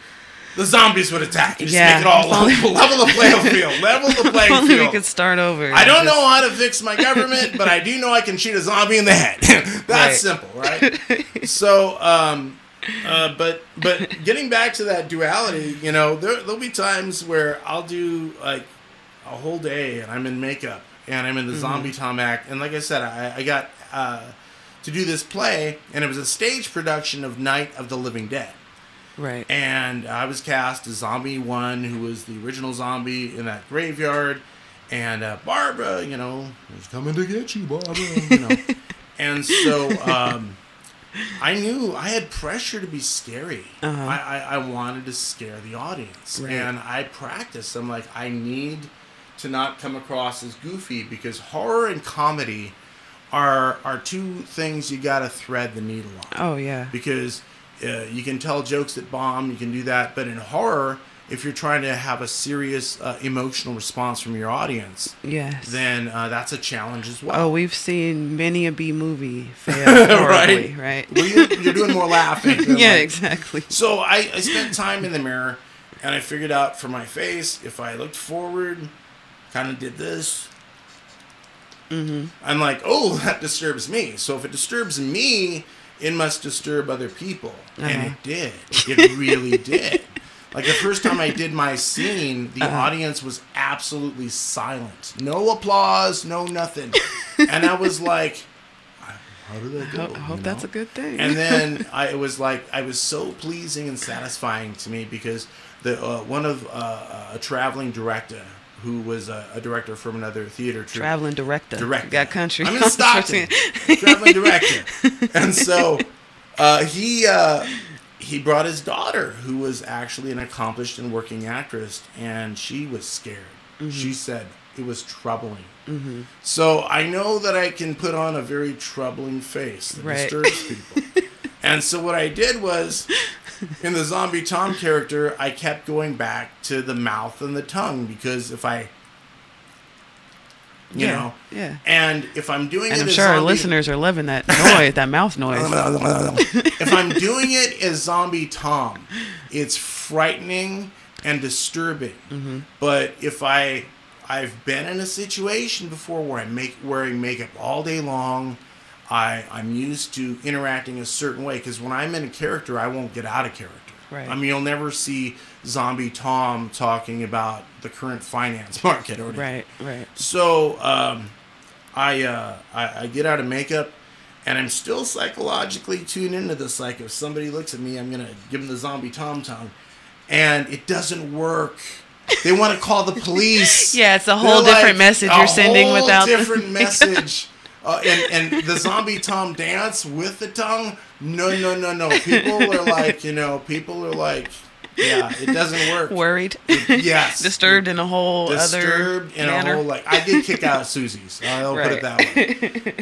the zombies would attack and just make it all level the playing field. Level the playing If only field. we could start over. I don't know how to fix my government, but I do know I can shoot a zombie in the head. That's simple, right? So, but getting back to that duality, there'll be times where I'll do like a whole day and I'm in makeup and I'm in the Zombie Tom act. And like I said, I got to do this play, and it was a stage production of Night of the Living Dead. Right. And I was cast as Zombie 1, who was the original zombie in that graveyard. And Barbara, was coming to get you, Barbara, And so I knew I had pressure to be scary. I wanted to scare the audience. Right. And I practiced. I'm like, I need to not come across as goofy, because horror and comedy are two things you got to thread the needle on. Oh, yeah. Because you can tell jokes that bomb, you can do that, but in horror, if you're trying to have a serious emotional response from your audience, then that's a challenge as well. Oh, we've seen many a B movie fail horribly, right? Well, you're doing more laughing. Yeah, exactly. So I spent time in the mirror, and I figured out for my face, if I looked forward, kind of did this, I'm like, oh, that disturbs me. So if it disturbs me, it must disturb other people. And it did. It really did. Like the first time I did my scene, the audience was absolutely silent. No applause, no nothing. And I was like, how did that go? I hope that's a good thing. And then it was so pleasing and satisfying to me, because a traveling director, who was a director from another theater troupe. Traveling director. Got country. I'm in Stockton. Traveling director. And so he he brought his daughter, who was actually an accomplished and working actress, and she was scared. She said it was troubling. So I know that I can put on a very troubling face that disturbs people. And so what I did was, in the Zombie Tom character, I kept going back to the mouth and the tongue, because if I, you know, and if I'm doing and it I'm as sure our zombie, listeners are loving that noise, that mouth noise. if I'm doing it as Zombie Tom, it's frightening and disturbing. But if I've been in a situation before where I'm wearing makeup all day long, I'm used to interacting a certain way, because when I'm in a character, I won't get out of character. Right. I mean, you'll never see Zombie Tom talking about the current finance market or anything. Right. So I get out of makeup, and I'm still psychologically tuned into this. Like, if somebody looks at me, I'm gonna give them the Zombie Tom tongue, and it doesn't work. They want to call the police. Yeah, it's a whole different message you're sending without a different message. And the Zombie Tom dance with the tongue. No. People are like, yeah, it doesn't work. Worried. Yes. Disturbed in a whole Disturbed other in manner. a whole, like, I get kicked out of Susie's. I'll put it that way.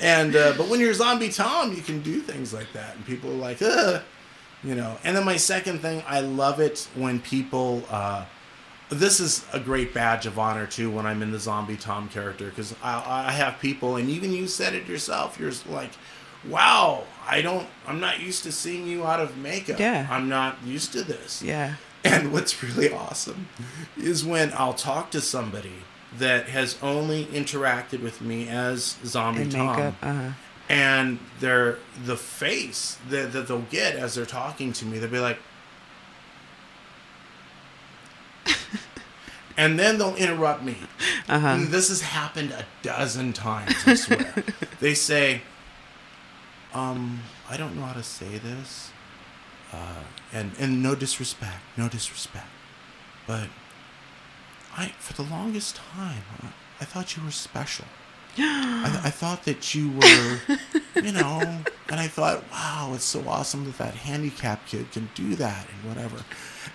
And but when you're Zombie Tom, you can do things like that, and people are like, you know. And then my second thing, I love it when people. This is a great badge of honor too when I'm in the Zombie Tom character, because I have people, and even you said it yourself. You're like, wow, I'm not used to seeing you out of makeup. Yeah. I'm not used to this. Yeah. And what's really awesome is when I'll talk to somebody that has only interacted with me as Zombie Tom. Makeup, And the face that they'll get as they're talking to me, they'll be like, and then they'll interrupt me. And this has happened a dozen times, I swear. They say, I don't know how to say this, and no disrespect, but for the longest time, I thought you were special. I thought that you were, you know, and I thought, wow, it's so awesome that handicapped kid can do that and whatever.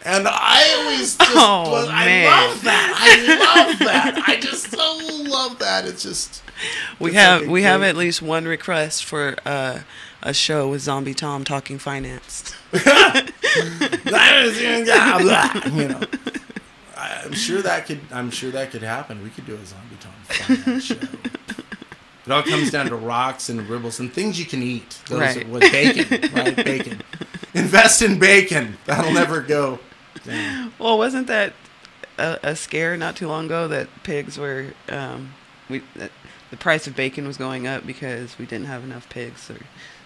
And I always just, I love that. I just so love that. It's just, we have at least one request for a show with Zombie Tom talking finance. You know, I'm sure that could happen. We could do a Zombie Tom finance show. It all comes down to rocks and ribbles and things you can eat. Those with bacon, right? Bacon. Invest in bacon. That'll never go down. Well, wasn't that a scare not too long ago that pigs were the price of bacon was going up because we didn't have enough pigs, or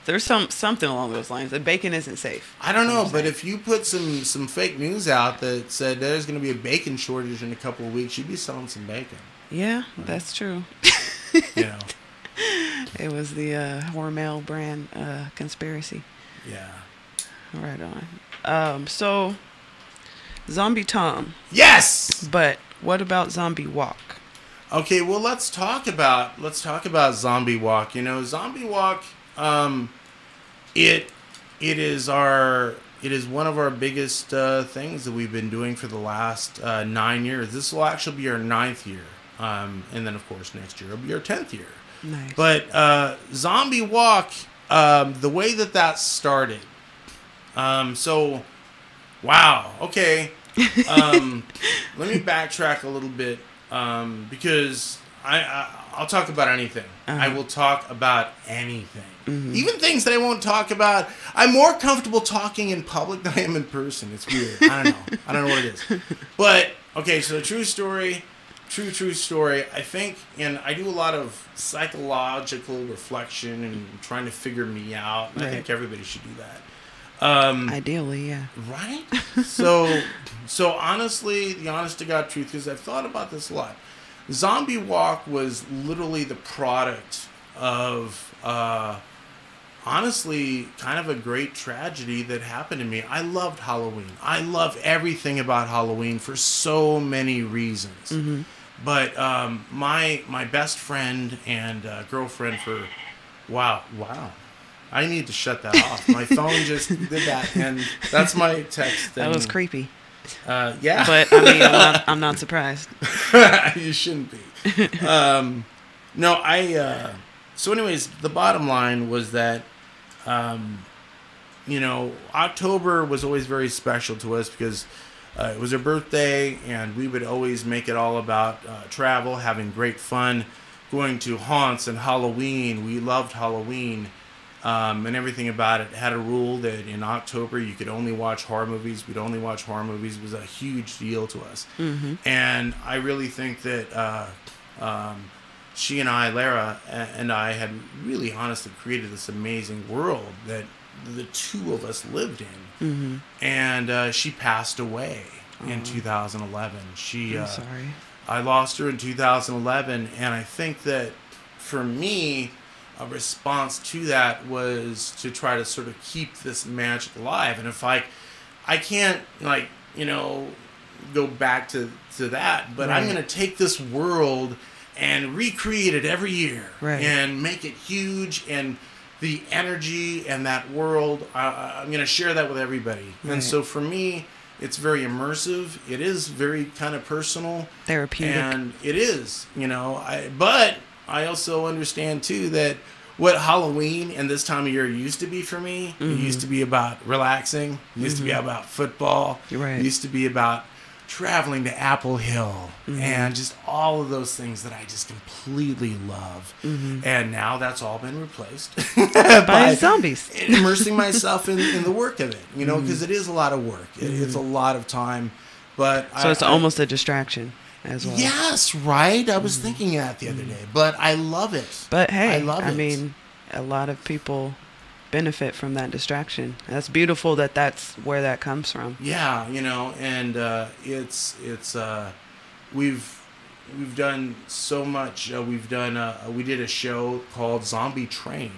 there's something along those lines that bacon isn't safe. I don't know, but if you put some fake news out that said there's going to be a bacon shortage in a couple of weeks, you'd be selling some bacon. Yeah, that's true. You know. It was the Hormel brand conspiracy. Yeah. Right on. So, Zombie Tom. Yes! But what about Zombie Walk? Okay, well, let's talk about Zombie Walk. You know, Zombie Walk, it is one of our biggest things that we've been doing for the last 9 years. This will actually be our 9th year. And then, of course, next year will be our 10th year. Nice. But Zombie Walk, the way that started, so, wow, okay. Let me backtrack a little bit, because I'll talk about anything. I will talk about anything. Even things that I won't talk about. I'm more comfortable talking in public than I am in person. It's weird. I don't know what it is. But, okay, so true story. I think, and I do a lot of psychological reflection and trying to figure me out. And I think everybody should do that. Ideally, yeah. Right? So honestly, the honest to God truth, because I've thought about this a lot. Zombie Walk was literally the product of, honestly, kind of a great tragedy that happened to me. I loved Halloween. I love everything about Halloween for so many reasons. But my best friend and girlfriend for, wow. I need to shut that off. My phone just did that, and that's my text thing. That was creepy. Yeah. But, I mean, I'm not surprised. You shouldn't be. No, so anyways, the bottom line was that, you know, October was always very special to us because it was her birthday, and we would always make it all about travel, having great fun, going to haunts and Halloween. We loved Halloween. And everything about it had a rule that in October you could only watch horror movies. We'd only watch horror movies. It was a huge deal to us. Mm-hmm. And I really think that she and I, Lara, and I had really honestly created this amazing world that the two of us lived in. Mm-hmm. And she passed away in 2011. I'm sorry. I lost her in 2011, and I think that for me, a response to that was to try to sort of keep this magic alive. And if I can't, like, you know, go back to that, but I'm going to take this world and recreate it every year and make it huge, and the energy and that world, I'm going to share that with everybody. And so for me, it's very immersive. It is very kind of personal. Therapeutic. And it is, you know, but I also understand too that what Halloween and this time of year used to be for me, it used to be about relaxing. It used to be about football. It used to be about traveling to Apple Hill and just all of those things that I just completely love. And now that's all been replaced by zombies. Immersing myself in the work of it, you know, because it is a lot of work. It's a lot of time. But so it's almost a distraction as well. Yes, right. I was thinking that the other day, but I love it. But hey, I love it. I mean, a lot of people benefit from that distraction. That's beautiful that that's where that comes from. Yeah, you know, and we've done so much. We did a show called Zombie Train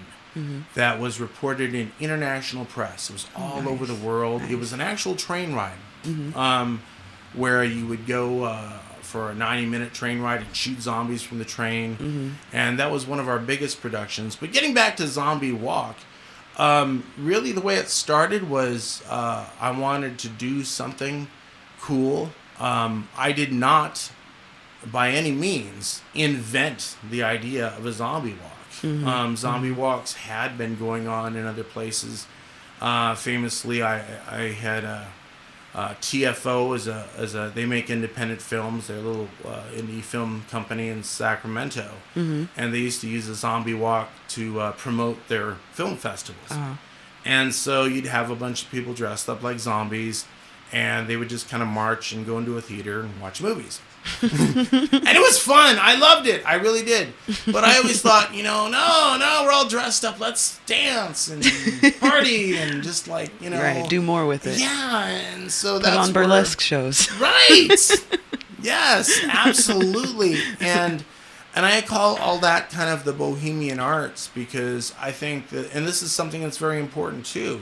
that was reported in international press. It was all over the world. It was an actual train ride where you would go for a 90-minute train ride and shoot zombies from the train. And that was one of our biggest productions. But getting back to Zombie Walk, really the way it started was I wanted to do something cool. I did not, by any means, invent the idea of a zombie walk. Zombie walks had been going on in other places. Famously, I had TFO they make independent films. They're a little indie film company in Sacramento, and they used to use a zombie walk to promote their film festivals. And so you'd have a bunch of people dressed up like zombies, and they would just kind of march and go into a theater and watch movies. And it was fun. I loved it. I really did. But I always thought, you know, no, we're all dressed up. Let's dance and party and just like, you know. Do more with it. Yeah, and so Put that's on burlesque shows. Right. Yes, absolutely. And I call all that kind of the bohemian arts because I think that, and this is something that's very important too,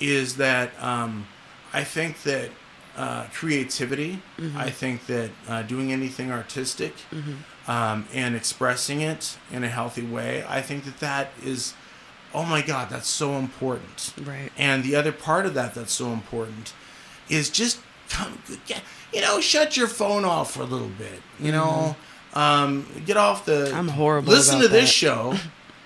is that I think that creativity, I think that doing anything artistic and expressing it in a healthy way, I think that is, oh my God, that's so important. Right. And the other part of that that's so important is just shut your phone off for a little bit. You know, get off the. I'm horrible. Listen to this that. show.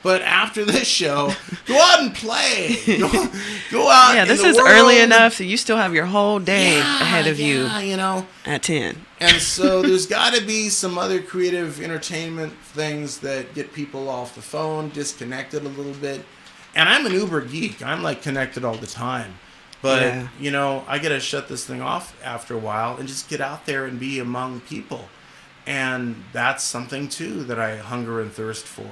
But after this show, go out and play. Go out. Yeah, this is world. early enough that you still have your whole day ahead of you. You know, at 10. And so there's got to be some other creative entertainment things that get people off the phone, disconnected a little bit. And I'm an Uber geek. I'm like connected all the time. But you know, I got to shut this thing off after a while and just get out there and be among people. And that's something too that I hunger and thirst for.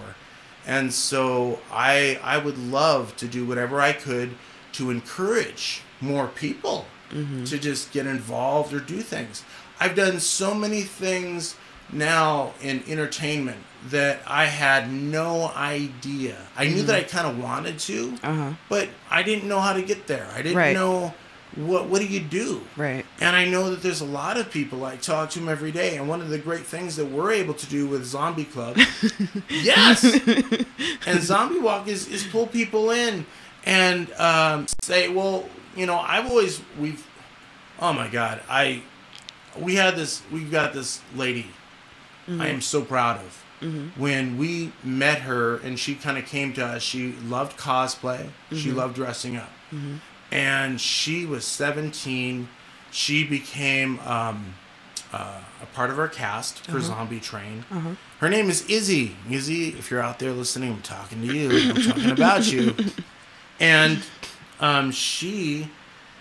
And so I would love to do whatever I could to encourage more people to just get involved or do things. I've done so many things now in entertainment that I had no idea. I knew that I kind of wanted to, but I didn't know how to get there. I didn't know what do you do? Right. And I know that there's a lot of people, I talk to them every day, and one of the great things that we're able to do with Zombie Club, yes, and Zombie Walk is pull people in and say, well, you know, oh my God, we've got this lady Mm-hmm. I am so proud of. Mm-hmm. When we met her and she kind of came to us, she loved cosplay. Mm-hmm. She loved dressing up. Mm-hmm. And she was 17. She became a part of our cast for Zombie Train. Uh-huh. Her name is Izzy. Izzy, if you're out there listening, I'm talking to you. I'm talking about you. And she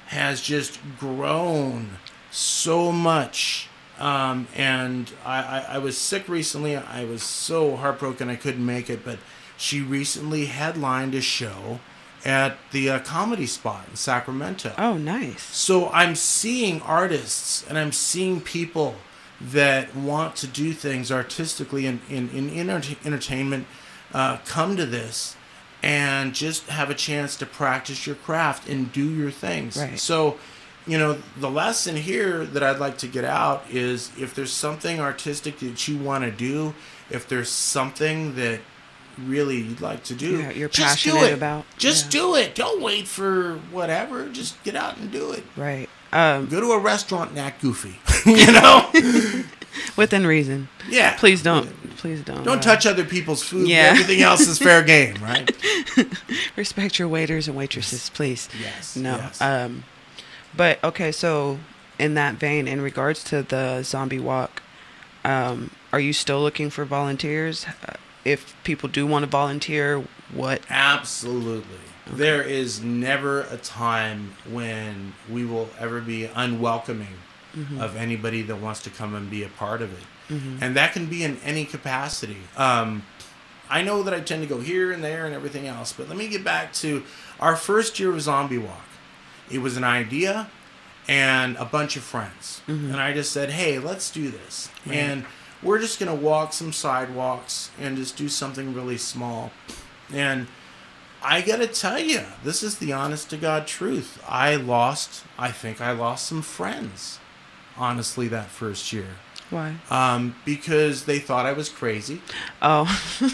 has just grown so much. And I was sick recently. I was so heartbroken I couldn't make it, but she recently headlined a show at the Comedy Spot in Sacramento. Oh, nice. So I'm seeing artists and I'm seeing people that want to do things artistically in entertainment come to this and just have a chance to practice your craft and do your things. Right. So, you know, the lesson here that I'd like to get out is if there's something artistic that you want to do, if there's something that really you'd like to do, you're just do passionate it. about. Just do it. Don't wait for whatever. Just get out and do it. Right. Go to a restaurant and act goofy. You know? Within reason. Yeah. Please don't. Please don't. Don't touch other people's food. Yeah. Everything else is fair game, right? Respect your waiters and waitresses, please. Yes. No. Yes. But okay, so in that vein, in regards to the Zombie Walk, are you still looking for volunteers? If people do want to volunteer, what? Absolutely. Okay. There is never a time when we will ever be unwelcoming of anybody that wants to come and be a part of it. Mm-hmm. And that can be in any capacity. I know that I tend to go here and there and everything else, but let me get back to our first year of Zombie Walk. It was an idea and a bunch of friends. Mm-hmm. And I just said, hey, let's do this. Right. And we're just going to walk some sidewalks and just do something really small. And I got to tell you, this is the honest to God truth. I think I lost some friends, honestly, that first year. Why? Because they thought I was crazy. Oh.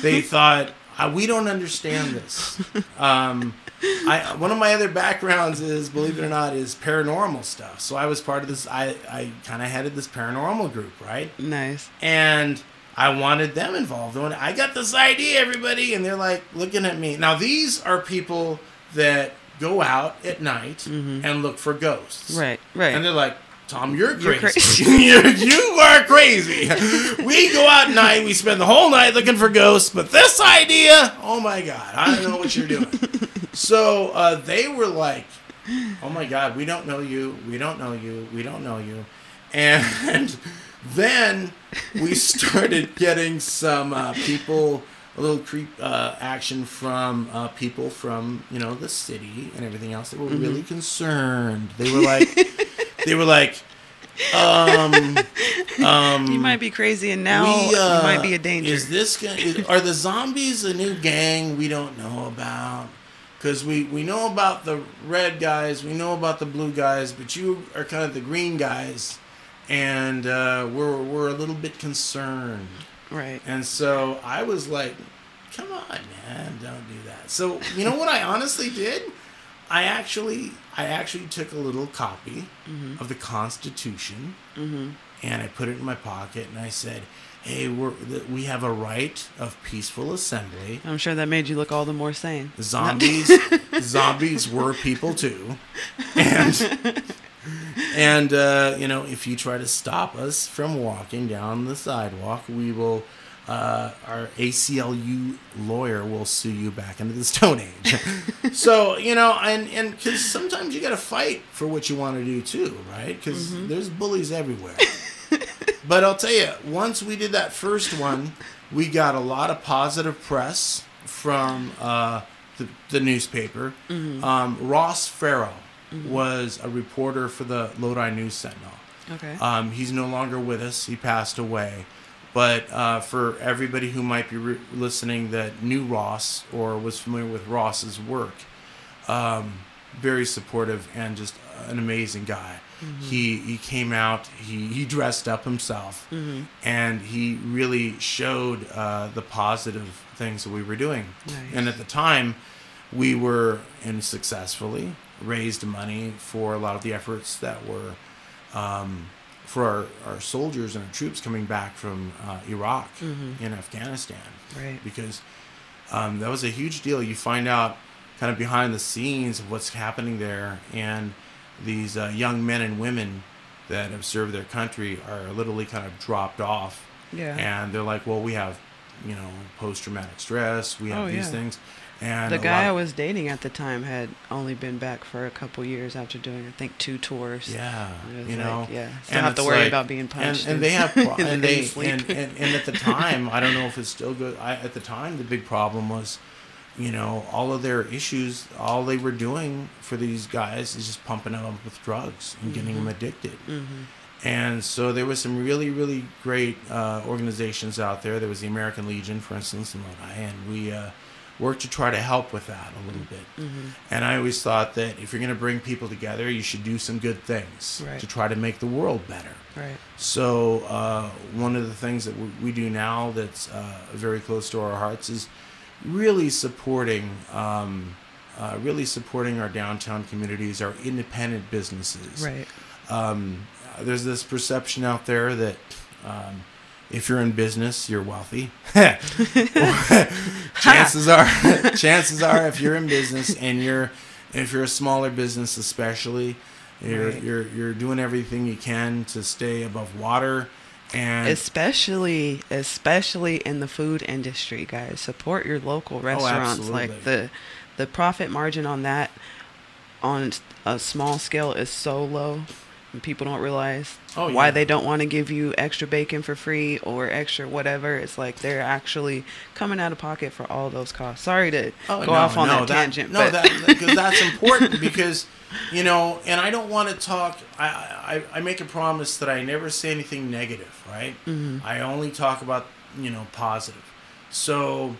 They thought, we don't understand this. One of my other backgrounds is, believe it or not, is paranormal stuff. So I was part of this, I kind of headed this paranormal group, right? Nice. And I wanted them involved. I got this idea, everybody, and they're like looking at me. Now, these are people that go out at night and look for ghosts. Right, right. And they're like, Tom, you're crazy. You are crazy. We go out at night. We spend the whole night looking for ghosts. But this idea, oh my God, I don't know what you're doing. So they were like, oh my God, we don't know you. We don't know you. We don't know you. And then we started getting some a little creep action from people from, you know, the city and everything else that were really concerned. They were like, you might be crazy, and now you might be a danger. Are the zombies a new gang we don't know about? Because we know about the red guys, we know about the blue guys, but you are kind of the green guys, and we're a little bit concerned. Right. And so I was like, come on, man, don't do that. So you know what I honestly did? I actually took a little copy of the Constitution and I put it in my pocket and I said, hey, we have a right of peaceful assembly. I'm sure that made you look all the more sane. Zombies were people too. And you know, if you try to stop us from walking down the sidewalk, we will our ACLU lawyer will sue you back into the Stone Age. So, you know, and because sometimes you got to fight for what you want to do too, right? Because there's bullies everywhere. But I'll tell you, once we did that first one, we got a lot of positive press from the newspaper. Ross Farrow was a reporter for the Lodi News Sentinel. Okay. He's no longer with us. He passed away. But for everybody who might be listening that knew Ross or was familiar with Ross's work, very supportive and just an amazing guy. He came out, he dressed up himself, and he really showed the positive things that we were doing. Nice. And at the time, we were, and successfully raised money for a lot of the efforts that were for our soldiers and our troops coming back from Iraq and Afghanistan. Right. Because that was a huge deal. You find out kind of behind the scenes of what's happening there, and these young men and women that have served their country are literally kind of dropped off. Yeah. And they're like, well, we have, post-traumatic stress. We have these things. And the guy I was dating at the time had only been back for a couple years after doing, I think, 2 tours. Yeah, still have to worry about being punched. And they have, and at the time, I don't know if it's still good. At the time, the big problem was, all of their issues, all they were doing for these guys is just pumping them up with drugs and getting them addicted. And so there was some really, really great organizations out there. There was the American Legion, for instance, in Lodi, and we worked to try to help with that a little bit. And I always thought that if you're going to bring people together, you should do some good things to try to make the world better. Right. So one of the things that we do now that's very close to our hearts is really supporting our downtown communities, our independent businesses. Right. There's this perception out there that if you're in business, you're wealthy. chances are, if you're in business and if you're a smaller business, especially, you're doing everything you can to stay above water. And especially in the food industry, guys, support your local restaurants. Like the profit margin on that on a small scale is so low, and people don't realize why they don't want to give you extra bacon for free or extra whatever. It's like they're actually coming out of pocket for all those costs. Sorry to go off on that tangent. Because that's important because, and I don't want to talk, I make a promise that I never say anything negative, right? I only talk about, positive. So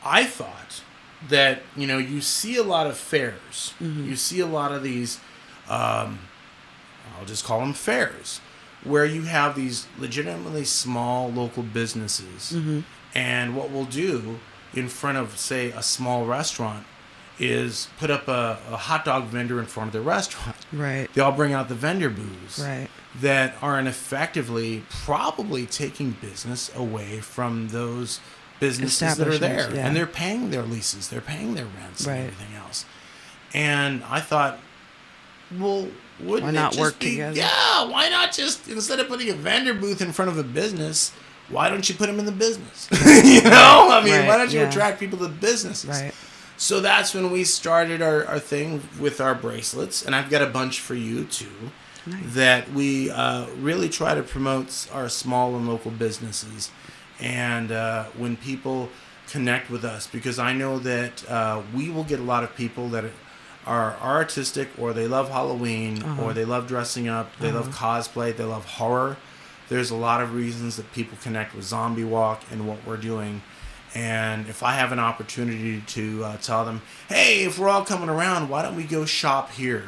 I thought that, you see a lot of fairs. You see a lot of these, I'll just call them fairs, where you have these legitimately small local businesses. And what we'll do in front of, say, a small restaurant is put up a hot dog vendor in front of the restaurant. Right. They all bring out the vendor booths. Right. That aren't effectively probably taking business away from those businesses that are there. Yeah. And they're paying their leases, they're paying their rents Right. and everything else. And I thought, well, why not work together? Yeah, why not just, instead of putting a vendor booth in front of a business, why don't you put them in the business? Why don't you attract people to businesses? Right. So that's when we started our thing with our bracelets, and I've got a bunch for you too. Nice. That we really try to promote our small and local businesses, and when people connect with us, because I know that we will get a lot of people that are artistic, or they love Halloween, or they love dressing up, they love cosplay, they love horror. There's a lot of reasons that people connect with Zombie Walk and what we're doing. And if I have an opportunity to tell them, hey, if we're all coming around, why don't we go shop here?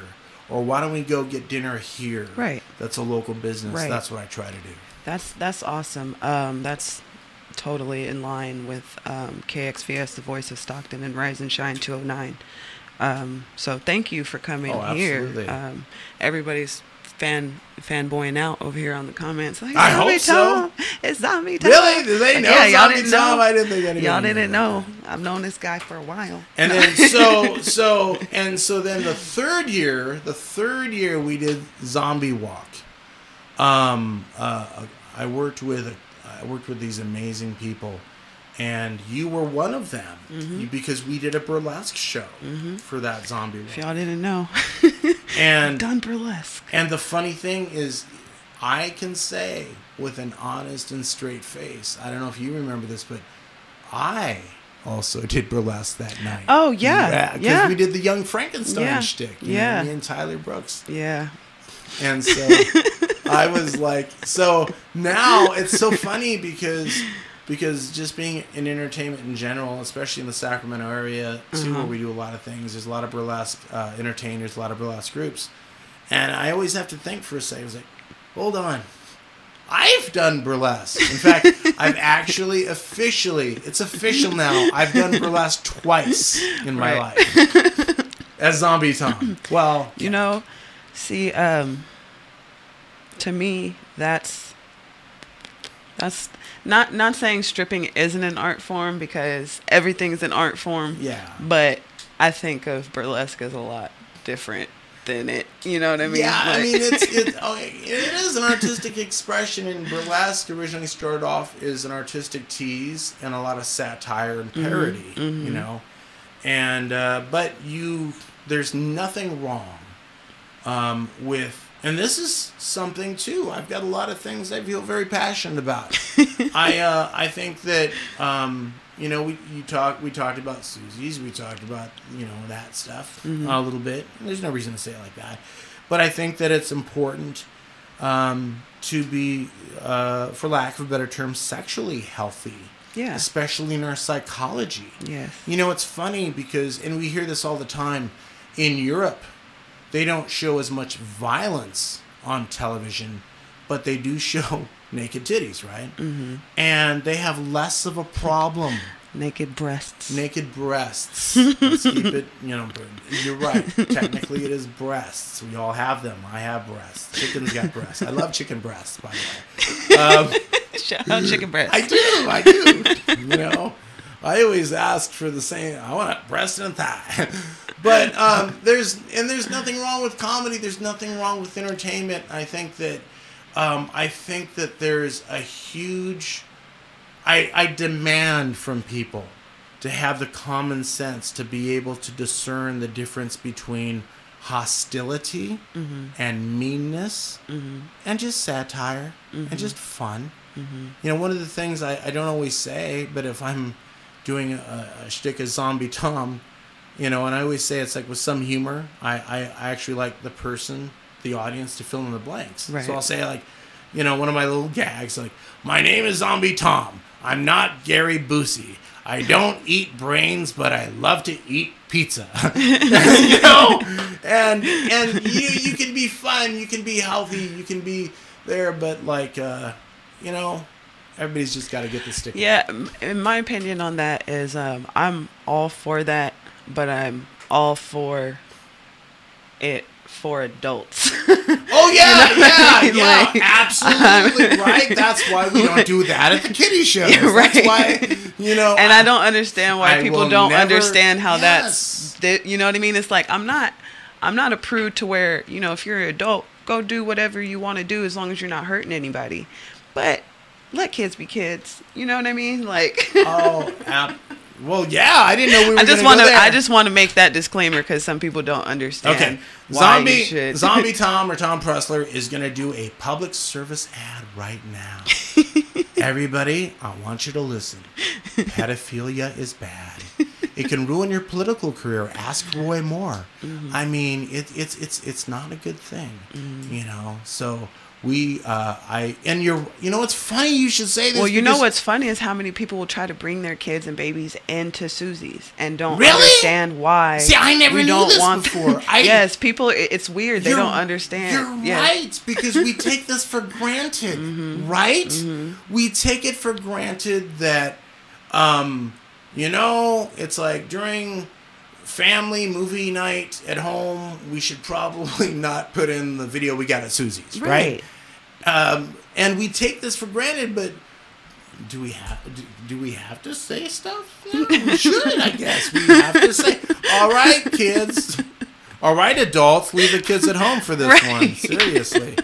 Or why don't we go get dinner here? Right. That's a local business. Right. That's what I try to do. That's awesome. That's totally in line with KXVS, the voice of Stockton, and Rise and Shine 209. So thank you for coming here. Everybody's fanboying out over here on the comments. Like, I hope so. It's zombie time. Really? Do they know Zombie Time? I didn't think anybody Y'all didn't knew. know. I've known this guy for a while. And then so then the third year we did Zombie Walk. I worked with these amazing people, and you were one of them because we did a burlesque show for that Zombie Walk. If y'all didn't know, and I've done burlesque. And the funny thing is, I can say with an honest and straight face, I don't know if you remember this, but I also did burlesque that night. Oh yeah, because we did the Young Frankenstein shtick. You know, me and Tyler Brooks. Yeah. And so I was like, so now it's so funny because because just being in entertainment in general, especially in the Sacramento area, too, where we do a lot of things, there's a lot of burlesque entertainers, a lot of burlesque groups. And I always have to think for a second. I was like, hold on. I've done burlesque. In fact, I've actually it's official now, I've done burlesque twice in my life. As Zombie Tom. Well, you know, see, to me, that's not saying stripping isn't an art form, because everything's an art form. Yeah. But I think of burlesque as a lot different than it. You know what I mean? Yeah, like, I mean, it is an artistic expression, and burlesque originally started off as an artistic tease and a lot of satire and parody, you know. And but there's nothing wrong with, and this is something too. I've got a lot of things I feel very passionate about. I think that you know, we talked about Susie's, we talked about, you know, that stuff a little bit. There's no reason to say it like that, but I think that it's important to be, for lack of a better term, sexually healthy. Yeah. Especially in our psychology. Yes. You know, it's funny because, and we hear this all the time, in Europe, they don't show as much violence on television, but they do show naked titties, right? And they have less of a problem. Naked breasts. Naked breasts. Let's keep it, you know, you're right. Technically, it is breasts. We all have them. I have breasts. Chicken's got breasts. I love chicken breasts, by the way. Shout out chicken breasts. I do. You know, I always ask for the same. I want a breast and a thigh. But there's nothing wrong with comedy. There's nothing wrong with entertainment. I think that there's a huge. I demand from people to have the common sense to be able to discern the difference between hostility and meanness and just satire and just fun. You know, one of the things I don't always say, but if I'm doing a shtick as Zombie Tom, you know, and I always say it's like with some humor, I actually like the audience to fill in the blanks. Right. So I'll say, like, you know, one of my little gags, like, my name is Zombie Tom. I'm not Gary Busey. I don't eat brains, but I love to eat pizza. You know? And you can be fun, you can be healthy, you can be there, but like, you know, everybody's just got to get the stick. Yeah, in my opinion on that is I'm all for that, but I'm all for it for adults. Oh yeah, you know yeah, like, absolutely right. That's why we don't do that at the kiddie shows. Right. That's why, you know. And I don't understand why people don't understand how yes. that's. You know what I mean? It's like I'm not a prude to where, you know, if you're an adult, go do whatever you want to do as long as you're not hurting anybody. But let kids be kids. You know what I mean? Like. Well, yeah, I didn't know we were. I just want to make that disclaimer because some people don't understand. Okay, Zombie Tom or Tom Pressler is going to do a public service ad right now. Everybody, I want you to listen. Pedophilia is bad. It can ruin your political career. Ask Roy Moore. I mean, it's not a good thing, you know. So. You know, it's funny you should say this. Well, you know what's funny is how many people will try to bring their kids and babies into Susie's and don't understand why. See, I never knew this before. Yes, people, it's weird. They don't understand. You're right, because we take this for granted, right? We take it for granted that, you know, it's like during family movie night at home, we should probably not put in the video we got at Susie's, right? And we take this for granted, but do we have to say stuff? Yeah, we should, I guess. We have to say, all right, kids. All right, adults, leave the kids at home for this one. Seriously.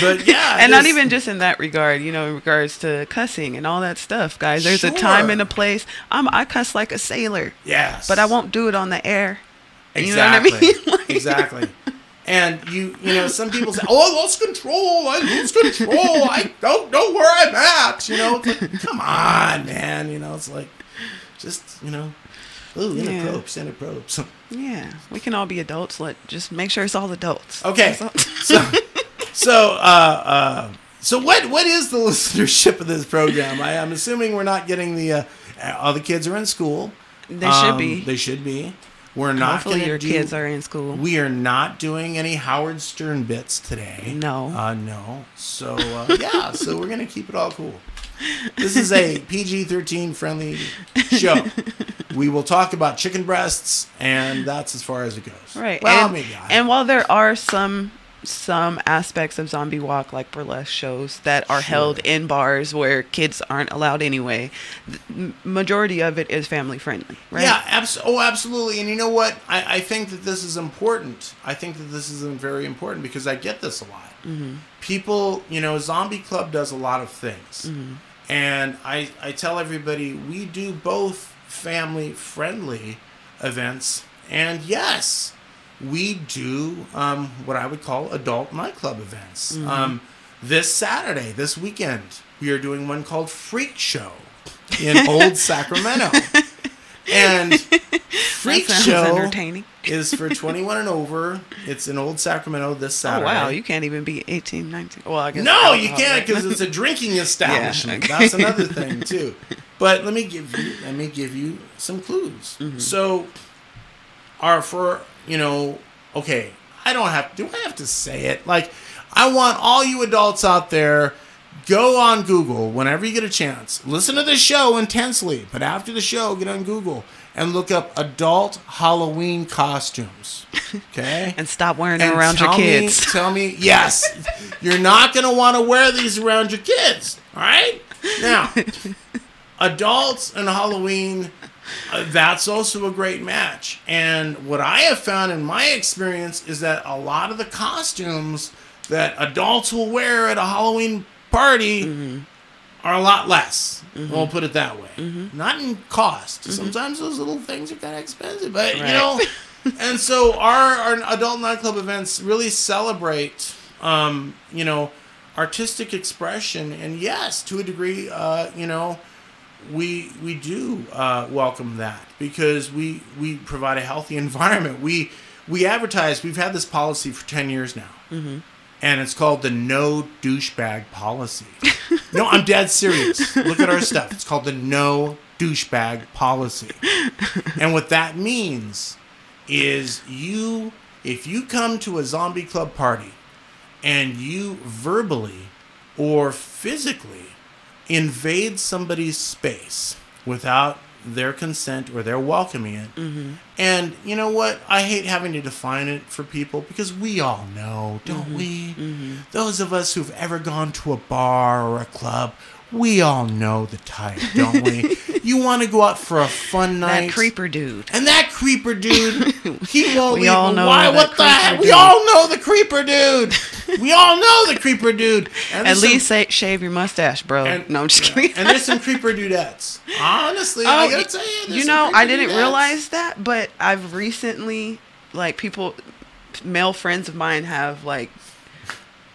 But yeah. And not even just in that regard, you know, in regards to cussing and all that stuff, guys. There's a time and a place. I cuss like a sailor. Yes. But I won't do it on the air. Exactly. You know what I mean? Like, exactly. And you know, some people say, "Oh, I lost control. I lose control. I don't know where I'm at." You know, it's like, come on, man. You know, it's like, just, you know, inappropriate. Yeah, we can all be adults. Just make sure it's all adults. Okay. So what is the listenership of this program? I'm assuming we're not getting the all the kids are in school. They should be. They should be. We're not. Hopefully your kids are in school. We are not doing any Howard Stern bits today. No. No. So yeah. So we're gonna keep it all cool. This is a PG-13 friendly show. We will talk about chicken breasts, and that's as far as it goes. Right. Well, and while there are some aspects of Zombie Walk, like burlesque shows, that are held in bars where kids aren't allowed anyway, the majority of it is family friendly, right? Yeah, absolutely. And you know what? I think that this is important. I think that this is very important because I get this a lot. Mm-hmm. People, Zombie Club does a lot of things. Mm-hmm. And I tell everybody, we do both family-friendly events. And yes, we do what I would call adult nightclub events. Mm-hmm. This Saturday, this weekend, we are doing one called Freak Show in Old Sacramento. And Freak Show is for 21 and over. It's in Old Sacramento this Saturday. Oh, wow. You can't even be 18, 19. Well, I guess. No, you can't because it's a drinking establishment. Yeah, okay. That's another thing, too. But let me give you some clues. Mm-hmm. So, okay, do I have to say it? Like, I want all you adults out there, go on Google whenever you get a chance. Listen to the show intensely, but after the show, get on Google and look up adult Halloween costumes. Okay? And stop wearing them around your kids. Tell me, yes, you're not going to want to wear these around your kids. All right? Now, adults and Halloween, that's also a great match. And what I have found in my experience is that a lot of the costumes that adults will wear at a Halloween party are a lot less. We'll put it that way. Not in cost. Sometimes those little things are kind of expensive, but and so our adult nightclub events really celebrate, artistic expression, and yes, to a degree, we do welcome that because we provide a healthy environment. We advertise. We've had this policy for 10 years now. And it's called the no douchebag policy. No, I'm dead serious. Look at our stuff. It's called the no douchebag policy. And what that means is if you come to a Zombie Club party and you verbally or physically invade somebody's space without their consent or their welcoming it. And you know what? I hate having to define it for people because we all know, don't we? Those of us who've ever gone to a bar or a club, we all know the type, don't we? You want to go out for a fun night. That creeper dude. And that creeper dude, he won't We all know Why? that What the heck? creeper We dude. all know the creeper dude. We all know the creeper dude. And At there's least shave your mustache, bro. No, I'm just kidding. and there's some creeper dudettes. Honestly, I gotta tell you, there's some creeper I didn't dudettes. realize that, but I've recently, male friends of mine have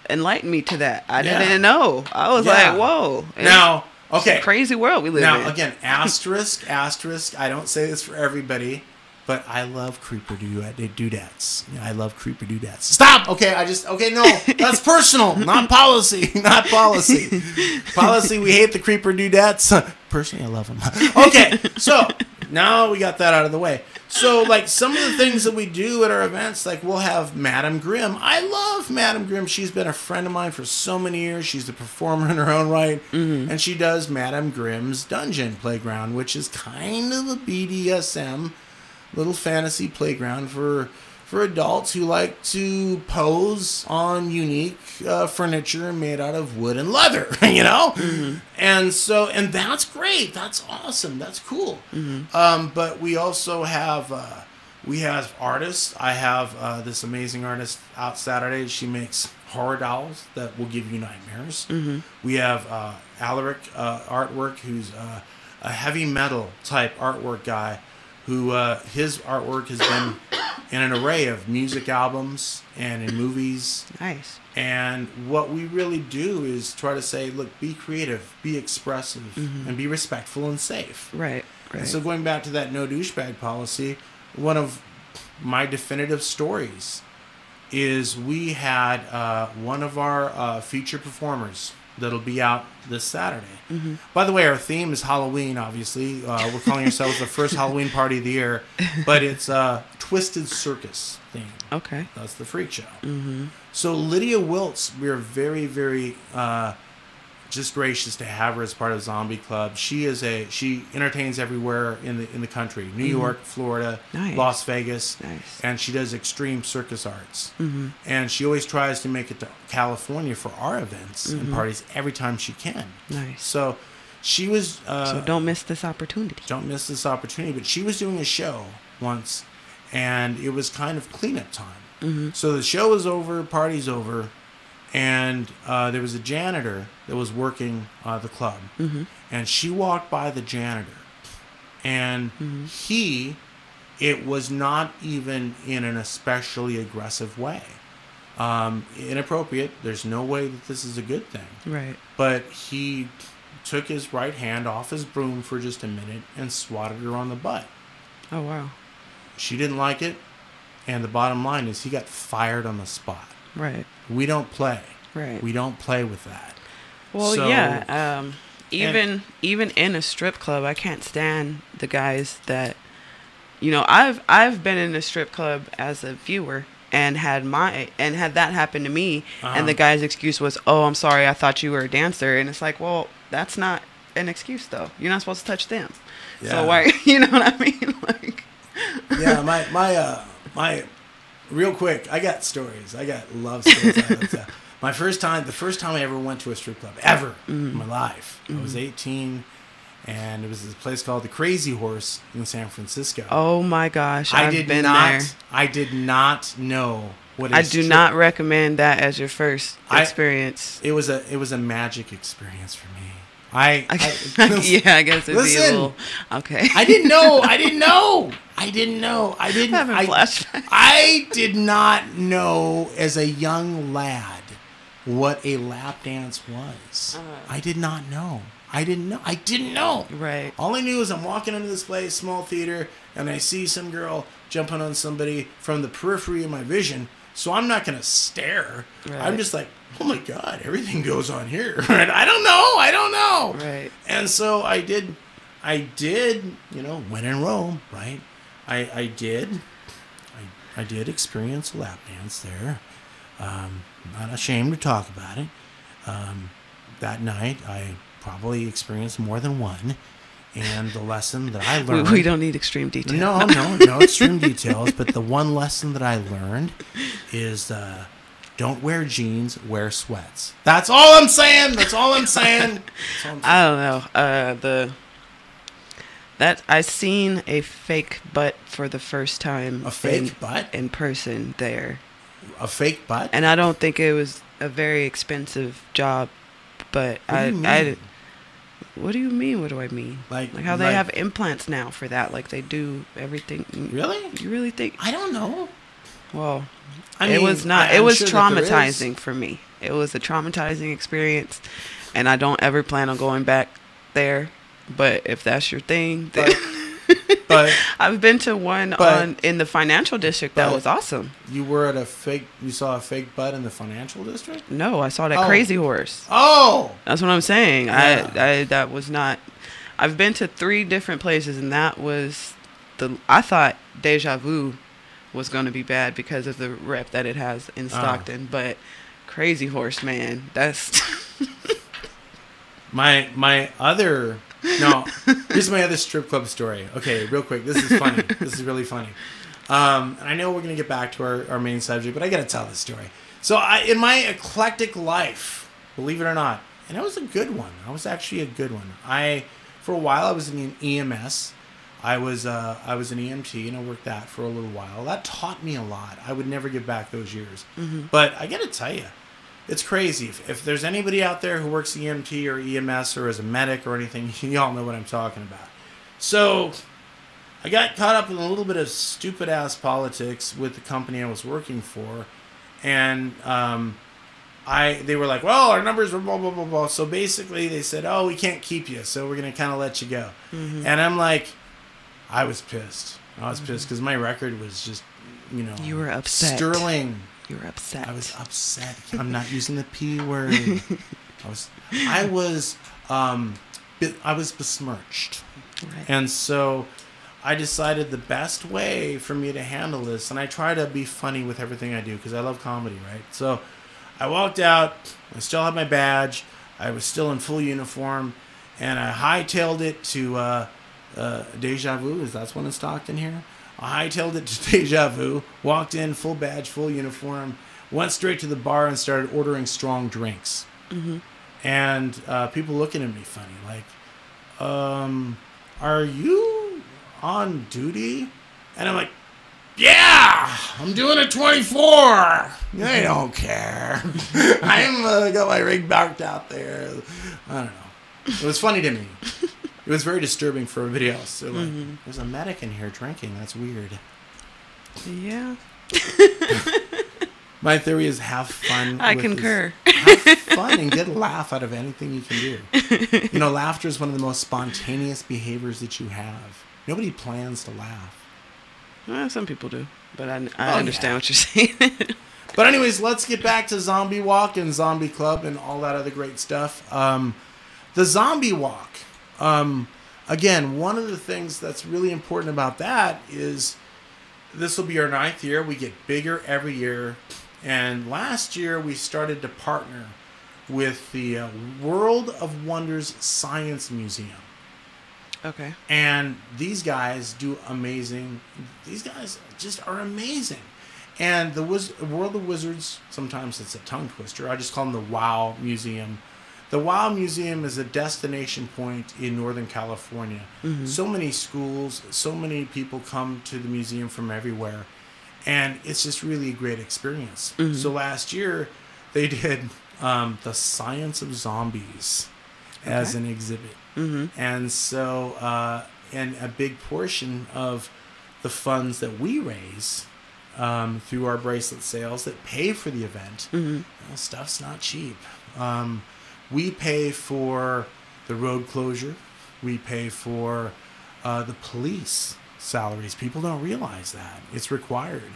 enlightened me to that. I didn't know. I was like, whoa. Now, okay, It's a crazy world we live in. Now, again, asterisk. I don't say this for everybody, but I love creeper dudettes. I love creeper dudettes. Stop. Okay, no, that's personal, not policy, not policy. Policy. We hate the creeper dudettes. Personally, I love them. Okay, so now we got that out of the way. So, some of the things that we do at our events, we'll have Madame Grimm. I love Madame Grimm. She's been a friend of mine for so many years. She's a performer in her own right. And she does Madame Grimm's Dungeon Playground, which is kind of a BDSM little fantasy playground for adults who like to pose on unique furniture made out of wood and leather, And that's great. That's awesome. That's cool. But we also have artists. I have this amazing artist out Saturday. She makes horror dolls that will give you nightmares. We have Alaric Artwork, who's a heavy metal type artwork guy who his artwork has been in an array of music albums and in movies. Nice. And what we really do is try to say, look, be creative, be expressive, and be respectful and safe. Right. And so going back to that no douchebag policy, one of my definitive stories is we had one of our feature performers that'll be out this Saturday. Mm-hmm. By the way, our theme is Halloween, obviously. We're calling ourselves the first Halloween party of the year, but it's Twisted Circus theme. Okay. That's the freak show. Mm-hmm. So Lydia Wiltz, we are very, very just gracious to have her as part of Zombie Club. She entertains everywhere in the country, New York, Florida, Nice. Las Vegas, Nice. and she does extreme circus arts. Mm-hmm. And she always tries to make it to California for our events and parties every time she can. Nice. So she was. So don't miss this opportunity. Don't miss this opportunity. But she was doing a show once, and it was kind of cleanup time. Mm-hmm. So the show was over, party's over, and there was a janitor that was working the club, and she walked by the janitor, and it was not even in an especially aggressive way. Inappropriate. There's no way that this is a good thing. Right. But he took his right hand off his broom for just a minute and swatted her on the butt. Oh, wow. She didn't like it, and the bottom line is he got fired on the spot. Right. We don't play. Right. We don't play with that. Well, So- yeah. Even in a strip club, I can't stand the guys that, I've been in a strip club as a viewer and had that happen to me, and the guy's excuse was, "Oh, I'm sorry, I thought you were a dancer," and it's like, well, that's not an excuse though. You're not supposed to touch them. Yeah. So why? You know what I mean? Like. Yeah, my real quick, I got stories. I got love stories. I love that. The first time I ever went to a strip club ever in my life, I was 18, and it was this place called the Crazy Horse in San Francisco. Oh my gosh, I've been there. I did not know what. I do not recommend that as your first experience. It was a magic experience for me. Yeah, I guess it'd be a little okay. I didn't know. I did not know as a young lad what a lap dance was. I did not know. I didn't know. Right. All I knew is I'm walking into this place, small theater, and I see some girl jumping on somebody from the periphery of my vision. So I'm not gonna stare. Right. I'm just like, oh my God, everything goes on here. Right? I don't know. Right. And so I did, when in Rome, right? I did experience a lap dance there. Not ashamed to talk about it. That night, I probably experienced more than one. And the lesson that I learned... We don't need extreme details. No extreme details. But the one lesson that I learned is don't wear jeans, wear sweats. That's all I'm saying. I don't know. I seen a fake butt for the first time. A fake butt? In person there. A fake butt? And I don't think it was a very expensive job, but what do you mean? What do I mean? Like how they have implants now for that. Like they do everything. Really? You really think? I don't know. Well, it was not. It was traumatizing for me. It was a traumatizing experience, and I don't ever plan on going back there. But if that's your thing, then but I've been to one in the financial district that was awesome. You were at you saw a fake butt in the financial district? No, I saw that Crazy Horse. Oh! That's what I'm saying. Yeah. That was not, I've been to 3 different places, and that was I thought Deja Vu was going to be bad because of the rep that it has in Stockton, but Crazy Horse, man, that's... Here's my other strip club story. Okay, real quick. This is funny. This is really funny. I know we're going to get back to our main subject, but I got to tell this story. So in my eclectic life, believe it or not, and it was a good one. I was actually a good one. For a while, I was in EMS. I was an EMT, and I worked that for a little while. That taught me a lot. I would never give back those years. Mm-hmm. But I got to tell you, it's crazy. If there's anybody out there who works EMT or EMS or as a medic or anything, y'all know what I'm talking about. So I got caught up in a little bit of stupid-ass politics with the company I was working for. And they were like, well, our numbers were blah, blah, blah, blah. So basically they said, oh, we can't keep you, so we're going to kind of let you go. Mm-hmm. And I'm like, I was pissed. I was pissed because my record was just, You were upset. sterling. You were upset. I was upset. I'm not using the P word. I was besmirched. Right. And so I decided the best way for me to handle this, and I try to be funny with everything I do because I love comedy, right? So I walked out, I still had my badge, I was still in full uniform, and I hightailed it to Deja Vu, is that's one in Stockton here? I hightailed it to Deja Vu, walked in, full badge, full uniform, went straight to the bar and started ordering strong drinks. Mm-hmm. And people looking at me funny, like, are you on duty? And I'm like, yeah, I'm doing a 24. They don't care. I'm got my rig backed out there. I don't know. It was funny to me. It was very disturbing for everybody else. They're like, there's a medic in here drinking. That's weird. Yeah. My theory is have fun. I concur. Have fun and get a laugh out of anything you can do. You know, laughter is one of the most spontaneous behaviors that you have. Nobody plans to laugh. Well, some people do, but I understand what you're saying. But anyways, let's get back to Zombie Walk and Zombie Club and all that other great stuff. The Zombie Walk. Again, one of the things that's really important about that is this will be our 9th year. We get bigger every year. And last year we started to partner with the World of Wonders Science Museum. Okay. And these guys do amazing. These guys just are amazing. And the World of Wizards, sometimes it's a tongue twister. I just call them the WOW Museum. The WOW Museum is a destination point in Northern California. Mm-hmm. So many schools, so many people come to the museum from everywhere. And it's just really a great experience. Mm-hmm. So last year, they did the Science of Zombies as an exhibit. Mm-hmm. And so, and a big portion of the funds that we raise through our bracelet sales that pay for the event, well, stuff's not cheap. We pay for the road closure. We pay for the police salaries. People don't realize that. It's required.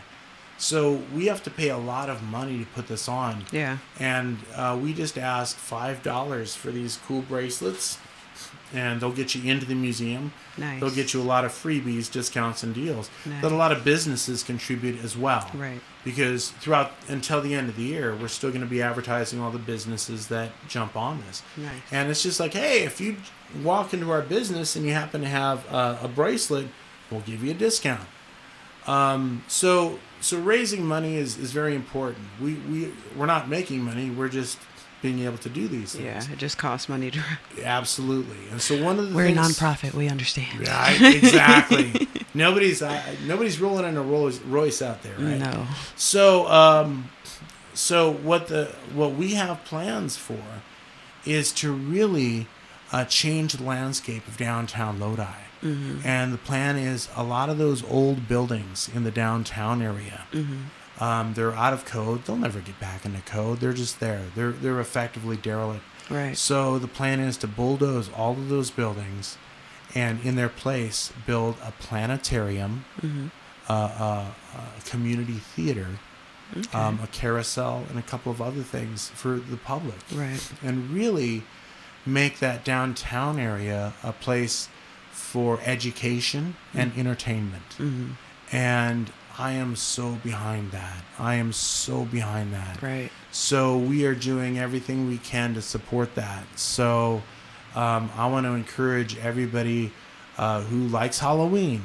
So we have to pay a lot of money to put this on. Yeah. And we just ask $5 for these cool bracelets. And they'll get you into the museum. Nice. They'll get you a lot of freebies, discounts, and deals. Nice. That a lot of businesses contribute as well. Right. Because throughout until the end of the year, we're still going to be advertising all the businesses that jump on this. Nice. And it's just like, hey, if you walk into our business and you happen to have a bracelet, we'll give you a discount. So raising money is very important. We're not making money. We're just being able to do these things. Yeah, it just costs money to. Absolutely. And so one of the We're things, a nonprofit. We understand. Yeah, exactly. Nobody's rolling in a Rolls Royce out there, right? No. So what we have plans for is to really change the landscape of downtown Lodi. Mm-hmm. And the plan is a lot of those old buildings in the downtown area. Mm-hmm. They're out of code. They'll never get back into code. They're just there. They're effectively derelict. Right. So the plan is to bulldoze all of those buildings, and in their place build a planetarium, a community theater, a carousel, and a couple of other things for the public. Right. And really make that downtown area a place for education and entertainment. Mm-hmm. And I am so behind that. Right. So we are doing everything we can to support that. So I want to encourage everybody who likes Halloween,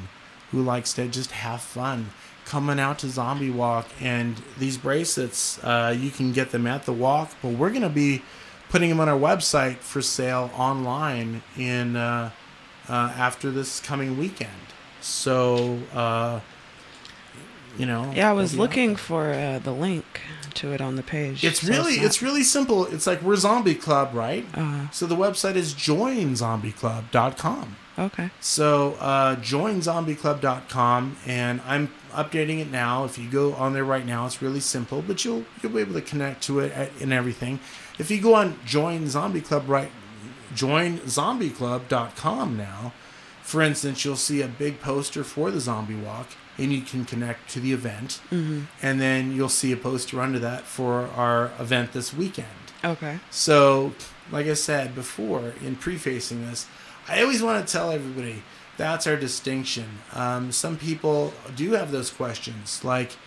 who likes to just have fun, coming out to Zombie Walk. And these bracelets, you can get them at the walk, but we're going to be putting them on our website for sale online in after this coming weekend. So Yeah, I was looking for the link to it on the page. It's really simple. It's like we're Zombie Club, right? So the website is joinzombieclub.com. Okay. So joinzombieclub.com, and I'm updating it now. If you go on there right now, it's really simple, but you'll be able to connect to it and everything. If you go on joinzombieclub.com now, for instance, you'll see a big poster for the Zombie Walk, and you can connect to the event. Mm-hmm. And then you'll see a poster under that for our event this weekend. Okay. So, like I said before, in prefacing this, I always want to tell everybody that's our distinction. Some people do have those questions, like,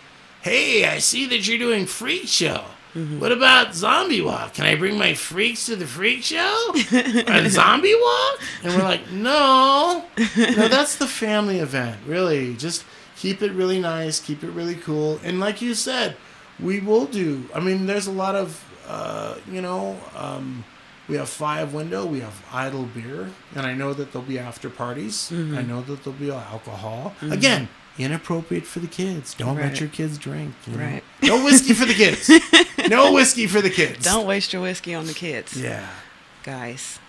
"Hey, I see that you're doing Freak Show. What about Zombie Walk? Can I bring my freaks to the Freak Show? Or Zombie Walk?" And we're like, no, that's the family event. Really, just keep it really nice, keep it really cool. And like you said, we will do. I mean, there's a lot of, we have 5 Window, we have Idle Beer, and I know that there'll be after parties. I know that there'll be alcohol. Again, inappropriate for the kids. Don't let your kids drink. You know? No whiskey for the kids. No whiskey for the kids. Don't waste your whiskey on the kids. Yeah. Guys,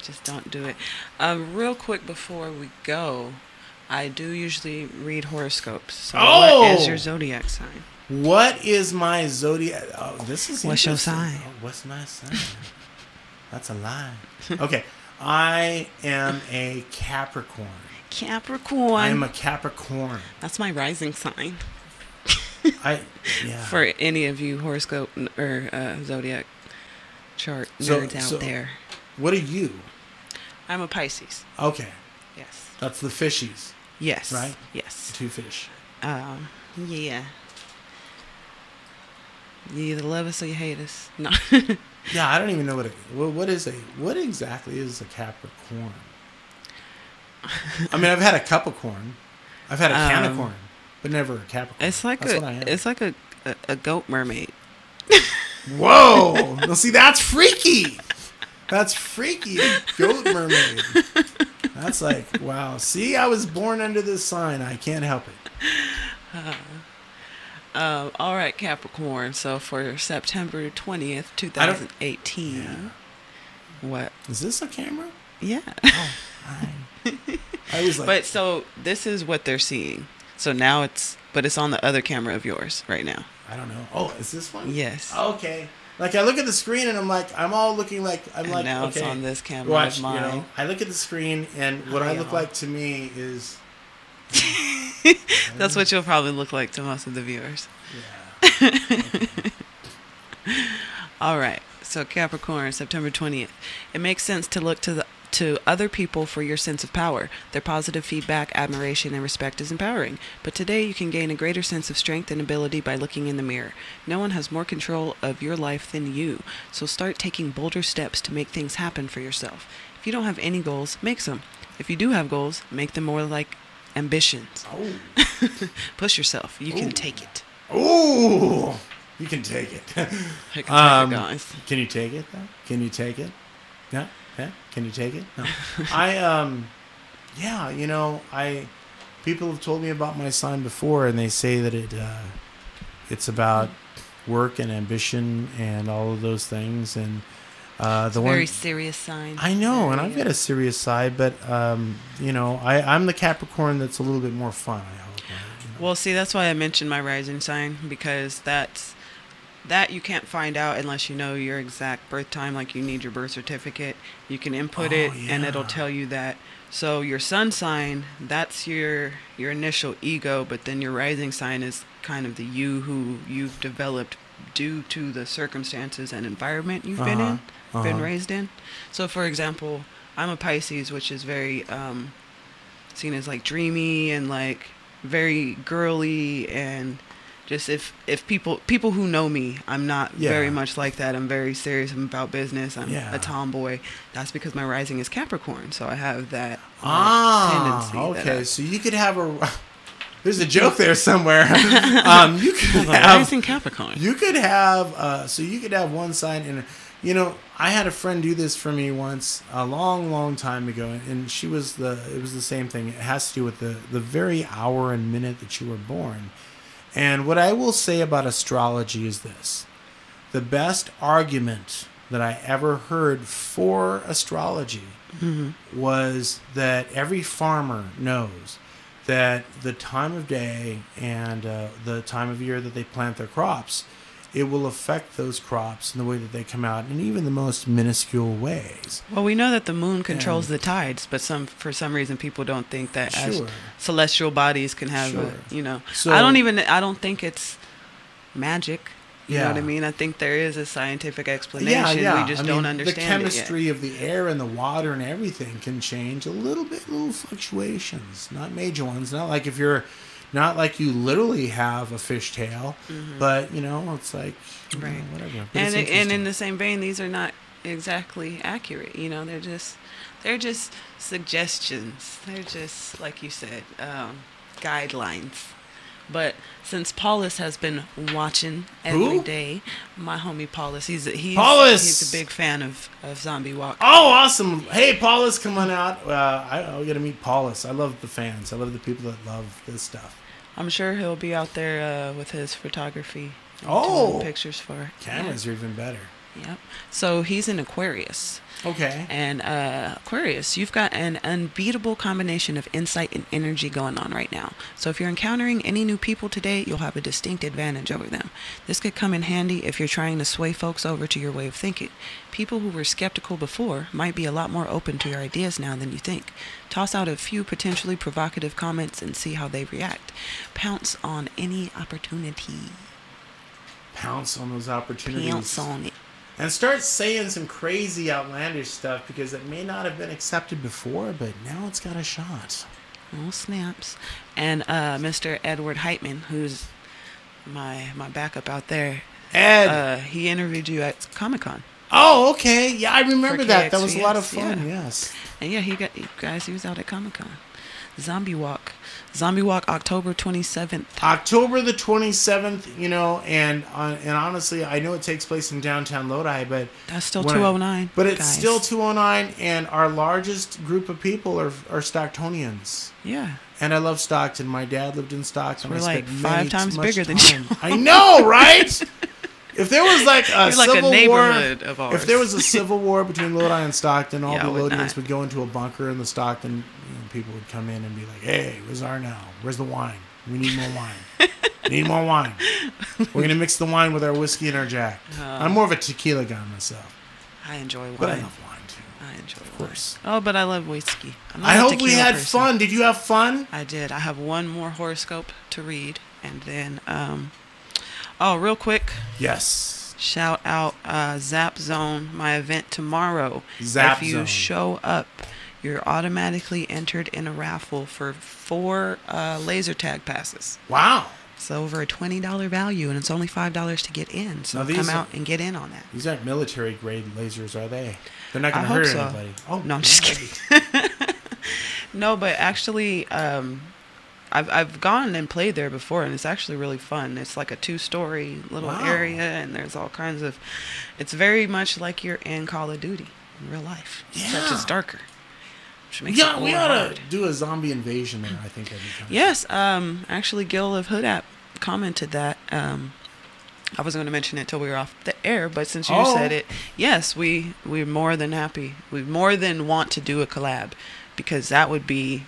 just don't do it. Real quick before we go, I do usually read horoscopes. So what is your zodiac sign? What is my zodiac? Oh, this is What's your sign? Oh, what's my sign? That's a lie. Okay. I am a Capricorn. Capricorn. I am a Capricorn. That's my rising sign. Yeah. For any of you horoscope or zodiac chart nerds out there. What are you? I'm a Pisces. Okay. Yes. That's the fishies. Yes. Right? Yes. 2 fish. Yeah. You either love us or you hate us. No. Yeah, I don't even know what exactly is a Capricorn? I mean, I've had a cup of corn. I've had a can of corn, but never a Capricorn. It's like a goat mermaid. Whoa! Well, see, that's freaky. That's freaky. Goat mermaid. That's like, wow. See, I was born under this sign. I can't help it. All right, Capricorn. So for September 20th, 2018. What? Is this a camera? Yeah. Oh, I was like, but so this is what they're seeing. So now it's on the other camera of yours right now. I don't know. Oh, is this one? Yes. Okay. Like I look at the screen and I'm all looking like now okay, it's on this camera watch, of mine. You know, I look at the screen and what I look like to me is. That's what you'll probably look like to most of the viewers. Yeah. All right. So Capricorn, September 20th. It makes sense to look to other people for your sense of power. Their positive feedback, admiration, and respect is empowering. But today you can gain a greater sense of strength and ability by looking in the mirror. No one has more control of your life than you. So start taking bolder steps to make things happen for yourself. If you don't have any goals, make some. If you do have goals, make them more like ambitions. Oh. Push yourself. You can take it. Ooh. You can take it. I can take it, guys. Can you take it, though? Can you take it? Yeah? Yeah? Can you take it? No. Yeah, you know, people have told me about my sign before, and they say that it's about work and ambition and all of those things, and it's a very serious sign. I know, and I've got a serious side, but you know, I'm the Capricorn that's a little bit more fun, I hope. Right? You know? Well, see, that's why I mentioned my rising sign, because that you can't find out unless you know your exact birth time. Like, you need your birth certificate. You can input it, and it'll tell you that. So your sun sign, that's your initial ego, but then your rising sign is kind of the you who you've developed due to the circumstances and environment you've been raised in. So, for example, I'm a Pisces, which is very seen as like dreamy and like very girly, and just if people who know me, I'm not very much like that. I'm very serious. I'm about business. I'm a tomboy. That's because my rising is Capricorn, so I have that tendency. Okay, so you could have a. There's a joke there somewhere. You could have rising Capricorn. You could have so you could have one sign, and you know, I had a friend do this for me once a long time ago, and it was the same thing. It has to do with the very hour and minute that you were born. And what I will say about astrology is this: the best argument that I ever heard for astrology was that every farmer knows that the time of day and the time of year that they plant their crops, it will affect those crops in the way that they come out in even the most minuscule ways. Well, we know that the moon controls the tides, but for some reason people don't think that as celestial bodies can have a, you know. So, I don't think it's magic. You know Yeah. what I mean? I think there is a scientific explanation. We just don't understand the it chemistry of the air and the water and everything can change a little bit, little fluctuations, not major ones. Not like not like you literally have a fishtail, but it's like right, whatever. But and it's in the same vein, these are not exactly accurate. They're just suggestions. They're just, like you said, guidelines. But since Paulus has been watching every day, my homie Paulus, he's a big fan of Zombie Walk. Oh, awesome! Hey, Paulus, come on out. I got to meet Paulus. I love the fans. I love the people that love this stuff. I'm sure he'll be out there with his photography. Oh, doing pictures for cameras are even better. Yep. So he's an Aquarius. Okay. And Aquarius, you've got an unbeatable combination of insight and energy going on right now. So if you're encountering any new people today, you'll have a distinct advantage over them. This could come in handy if you're trying to sway folks over to your way of thinking. People who were skeptical before might be a lot more open to your ideas now than you think. Toss out a few potentially provocative comments and see how they react. Pounce on any opportunity. Pounce on those opportunities. Pounce on it. And start saying some crazy, outlandish stuff because it may not have been accepted before, but now it's got a shot. Oh, snaps. And Mr. Edward Heitman, who's my backup out there. Ed! He interviewed you at Comic-Con. Oh, okay. Yeah, I remember that. That was a KXVS, lot of fun, yeah. yes. And yeah, he was out at Comic-Con. Zombie Walk, October 27th. October the 27th, and honestly, I know it takes place in downtown Lodi, but that's still 209. But it's guys. still 209, and our largest group of people are Stocktonians. Yeah. And I love Stockton. My dad lived in Stockton. We're like 5 times bigger than you. I know, right? If there was like a civil war, of ours. if there was a civil war between Lodi and Stockton, all the Lodians would go into a bunker in the Stockton. People would come in and be like, "Hey, where's Arnell? Where's the wine? We need more wine. We need more wine. We're gonna mix the wine with our whiskey and our Jack." I'm more of a tequila guy myself. I enjoy wine, but I love wine too. I enjoy of course. Wine. Oh, but I love whiskey. I hope we had fun. Did you have fun? I did. I have one more horoscope to read, and then real quick. Yes. Shout out Zap Zone, my event tomorrow. Zap If you Zone. show up, you're automatically entered in a raffle for 4 laser tag passes. Wow. It's over a $20 value, and it's only $5 to get in. So come out and get in on that. These aren't military grade lasers, are they? They're not going to hurt anybody. Oh, no, I'm just kidding. No, but actually, I've gone and played there before, and it's actually really fun. It's like a 2-story little area, and there's all kinds of... It's very much like you're in Call of Duty in real life. Yeah. Except it's darker. We ought to do a zombie invasion there, I think, every time. Yes, actually, Gil of Hood App commented that. I wasn't going to mention it till we were off the air, but since you said it, yes, we're more than happy. We more than want to do a collab, because that would be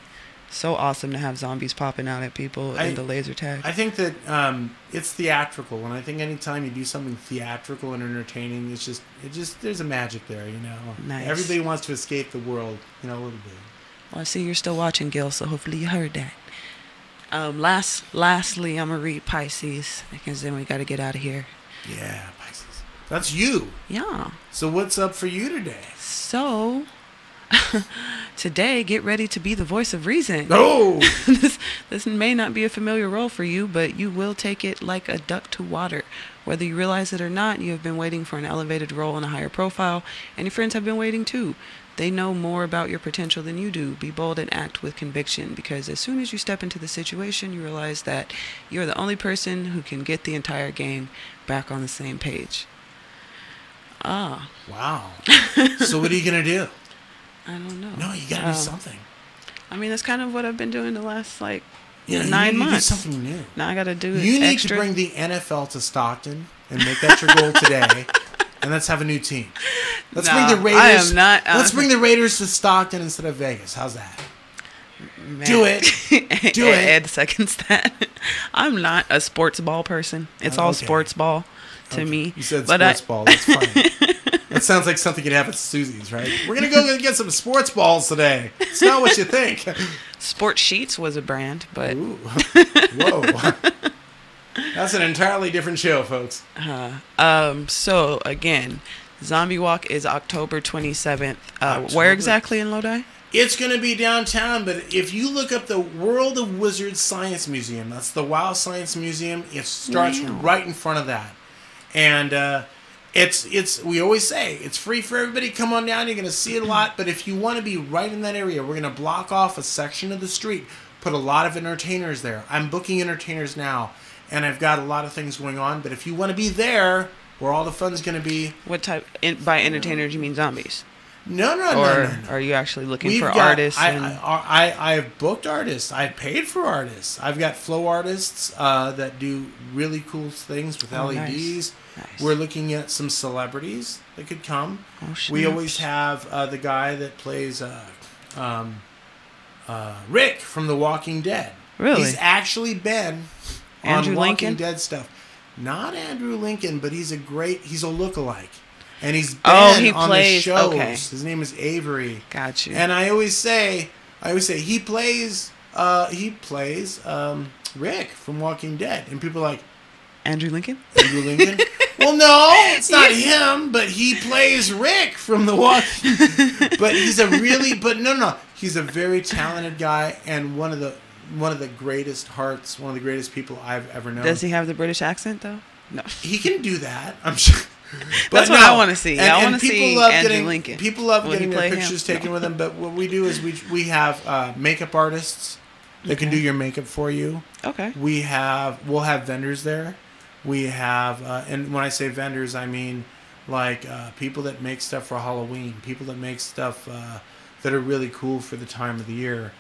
so awesome to have zombies popping out at people in the laser tag. I think that it's theatrical, and I think anytime you do something theatrical and entertaining, it's just there's a magic there, Nice. Everybody wants to escape the world, a little bit. Well, I see you're still watching, Gil, so hopefully you heard that. Lastly, I'm gonna read Pisces, because then we got to get out of here. Yeah, Pisces. That's you. Yeah. So what's up for you today? So today, get ready to be the voice of reason. Oh! This may not be a familiar role for you, but you will take it like a duck to water. Whether you realize it or not, you have been waiting for an elevated role and a higher profile, and your friends have been waiting too. They know more about your potential than you do. Be bold and act with conviction, because as soon as you step into the situation, you realize that you're the only person who can get the entire game back on the same page. Ah. Wow. So what are you going to do? I don't know. No, you got to do something. I mean, that's kind of what I've been doing the last, 9 you months. Do something new. Now I got to do You need extra. to bring the NFL to Stockton and make that your goal today. And let's have a new team. Let's bring the Raiders. I am not. Let's bring the Raiders to Stockton instead of Vegas. How's that? Man. Do it. Do it. Ed seconds that. I'm not a sports ball person. It's all sports ball to me. You said sports ball. That's funny. That sounds like something you'd have at Susie's, right? We're going to go get some sports balls today. It's not what you think. Sport Sheets was a brand, but... Ooh. Whoa. That's an entirely different show, folks. So again, Zombie Walk is October 27th. Where exactly in Lodi? It's going to be downtown, but if you look up the World of Wizards Science Museum, that's the WoW Science Museum. It starts right in front of that, and it's we always say it's free for everybody. Come on down, you're going to see it a lot. But if you want to be right in that area, we're going to block off a section of the street, put a lot of entertainers there. I'm booking entertainers now, and I've got a lot of things going on. But if you want to be there, where all the fun's going to be, what type by entertainers you mean zombies? No. Are you actually looking for artists? I have booked artists. I've paid for artists. I've got flow artists that do really cool things with LEDs. Nice. We're looking at some celebrities that could come. We always have the guy that plays Rick from The Walking Dead. Really? He's actually been Andrew on Walking Lincoln? Dead stuff. Not Andrew Lincoln, but he's a lookalike. And he's been on the shows. Okay. His name is Avery. Got you. And I always say he plays Rick from Walking Dead, and people are like, Andrew Lincoln. Andrew Lincoln. Well, no, it's not him, but he plays Rick from The Walking. But he's he's a very talented guy, and one of the greatest hearts, one of the greatest people I've ever known. Does he have the British accent though? No. He can do that, I'm sure. That's what I want to see. I want to see Andrew Lincoln. People love getting their pictures taken with him, but what we do is we have makeup artists that can do your makeup for you. Okay. We'll have vendors there. We have, and when I say vendors, I mean like people that make stuff for Halloween, people that make stuff that are really cool for the time of the year.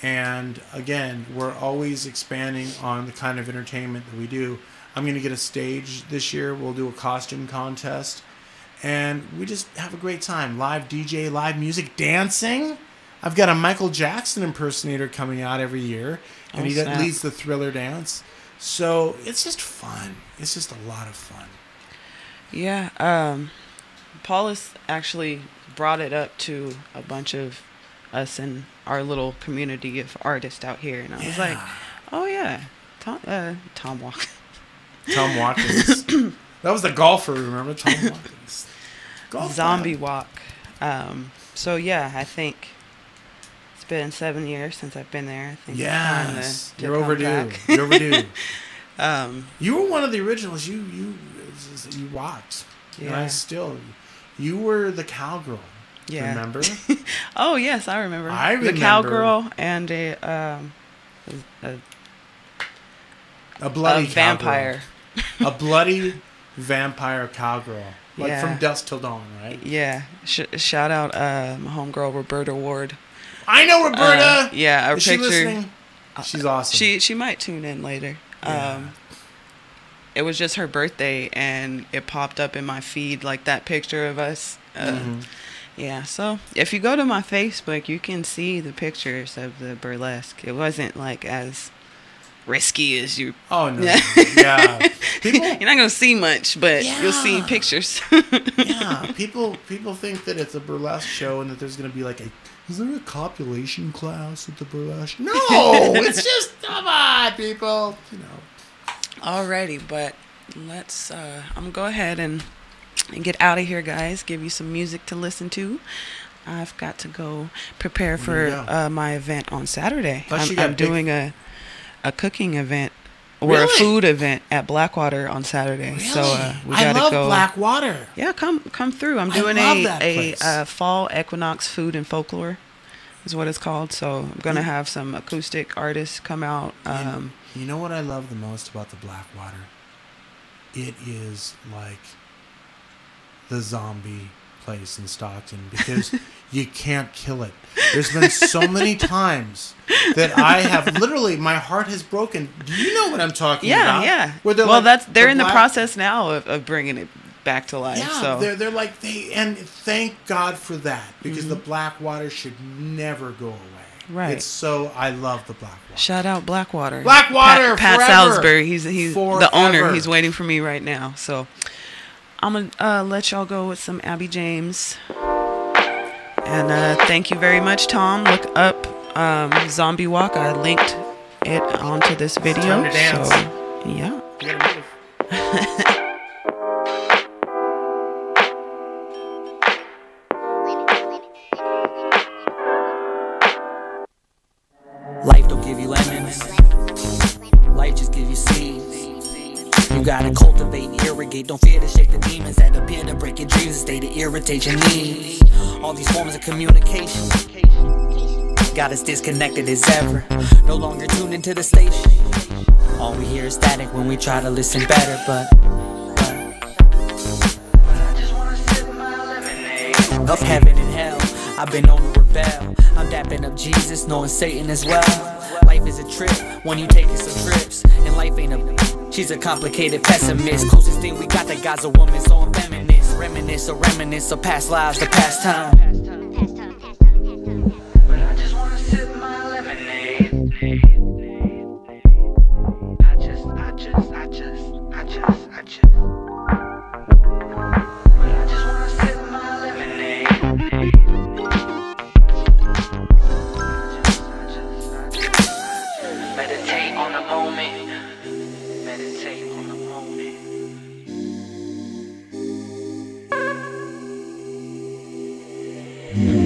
And again, we're always expanding on the kind of entertainment that we do. I'm going to get a stage this year. We'll do a costume contest. And we just have a great time. Live DJ, live music, dancing. I've got a Michael Jackson impersonator coming out every year. And he leads the Thriller dance. So it's just fun. It's just a lot of fun. Yeah. Paulus actually brought it up to a bunch of us in our little community of artists out here. And I was like, oh, yeah. Tom Walker. Tom Watkins. That was the golfer, remember? Tom Watkins. Zombie Walk. So, yeah, I think it's been 7 years since I've been there. I think yes. You're overdue. You're overdue. You were one of the originals. You rocked. Yeah. And you were the cowgirl. Yeah. Remember? Oh, yes, I remember. The cowgirl and a bloody vampire. A bloody vampire cowgirl. Like from dusk till dawn, right? Yeah. Shout out my homegirl, Roberta Ward. I know Roberta! Yeah, our Is picture. She listening? She's awesome. She might tune in later. Yeah. It was just her birthday, and it popped up in my feed, like that picture of us. Yeah, so if you go to my Facebook, you can see the pictures of the burlesque. It wasn't like as risky as you. Oh no! Yeah, you're not gonna see much, but you'll see pictures. Yeah, people think that it's a burlesque show and that there's gonna be like is there a copulation class at the burlesque? No, it's just come on, people. You know. Alrighty, but let's. I'm gonna go ahead and get out of here, guys. Give you some music to listen to. I've got to go prepare for my event on Saturday. I'm doing a cooking event or a food event at Blackwater on Saturday. Really? So we gotta go. I love Blackwater. Yeah, come through. I'm doing a fall equinox food and folklore is what it's called. So I'm gonna have some acoustic artists come out. You know what I love the most about the Blackwater? It is like the zombie place in Stockton because you can't kill it. There's been so many times that I have literally, my heart has broken. Do you know what I'm talking about? Yeah. They're in the process now of bringing it back to life. Yeah, so. they're like and thank God for that because the Blackwater should never go away. Right. It's so I love the Blackwater. Shout out Blackwater. Blackwater. Pat Salisbury. He's forever. The owner. He's waiting for me right now. So I'm gonna let y'all go with some Abby James. And thank you very much, Tom. Look up Zombie Walk. I linked it onto this video. It's time to dance. So yeah. You gotta move. Life don't give you lemons. Life just give you seeds. You gotta cultivate and irrigate. Don't fear to shake the demons that appear to break your dreams and stay to irritate your needs. All these forms of communication got us disconnected as ever. No longer tuned into the station. All we hear is static when we try to listen better, but of heaven and hell, I've been known to rebel. I'm dapping up Jesus, knowing Satan as well. Life is a trip when you taking some trips, and life ain't a. She's a complicated pessimist. Closest thing we got that God's a woman, so I'm feminist. Reminisce of past lives, the past time. But I just wanna sip my lemonade. I just. But I just wanna sip my lemonade. Meditate on the moment. Meditate on the moment.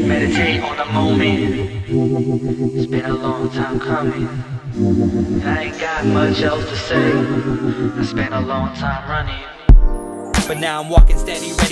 Meditate on the moment. It's been a long time coming. I ain't got much else to say. I spent a long time running, but now I'm walking steady, ready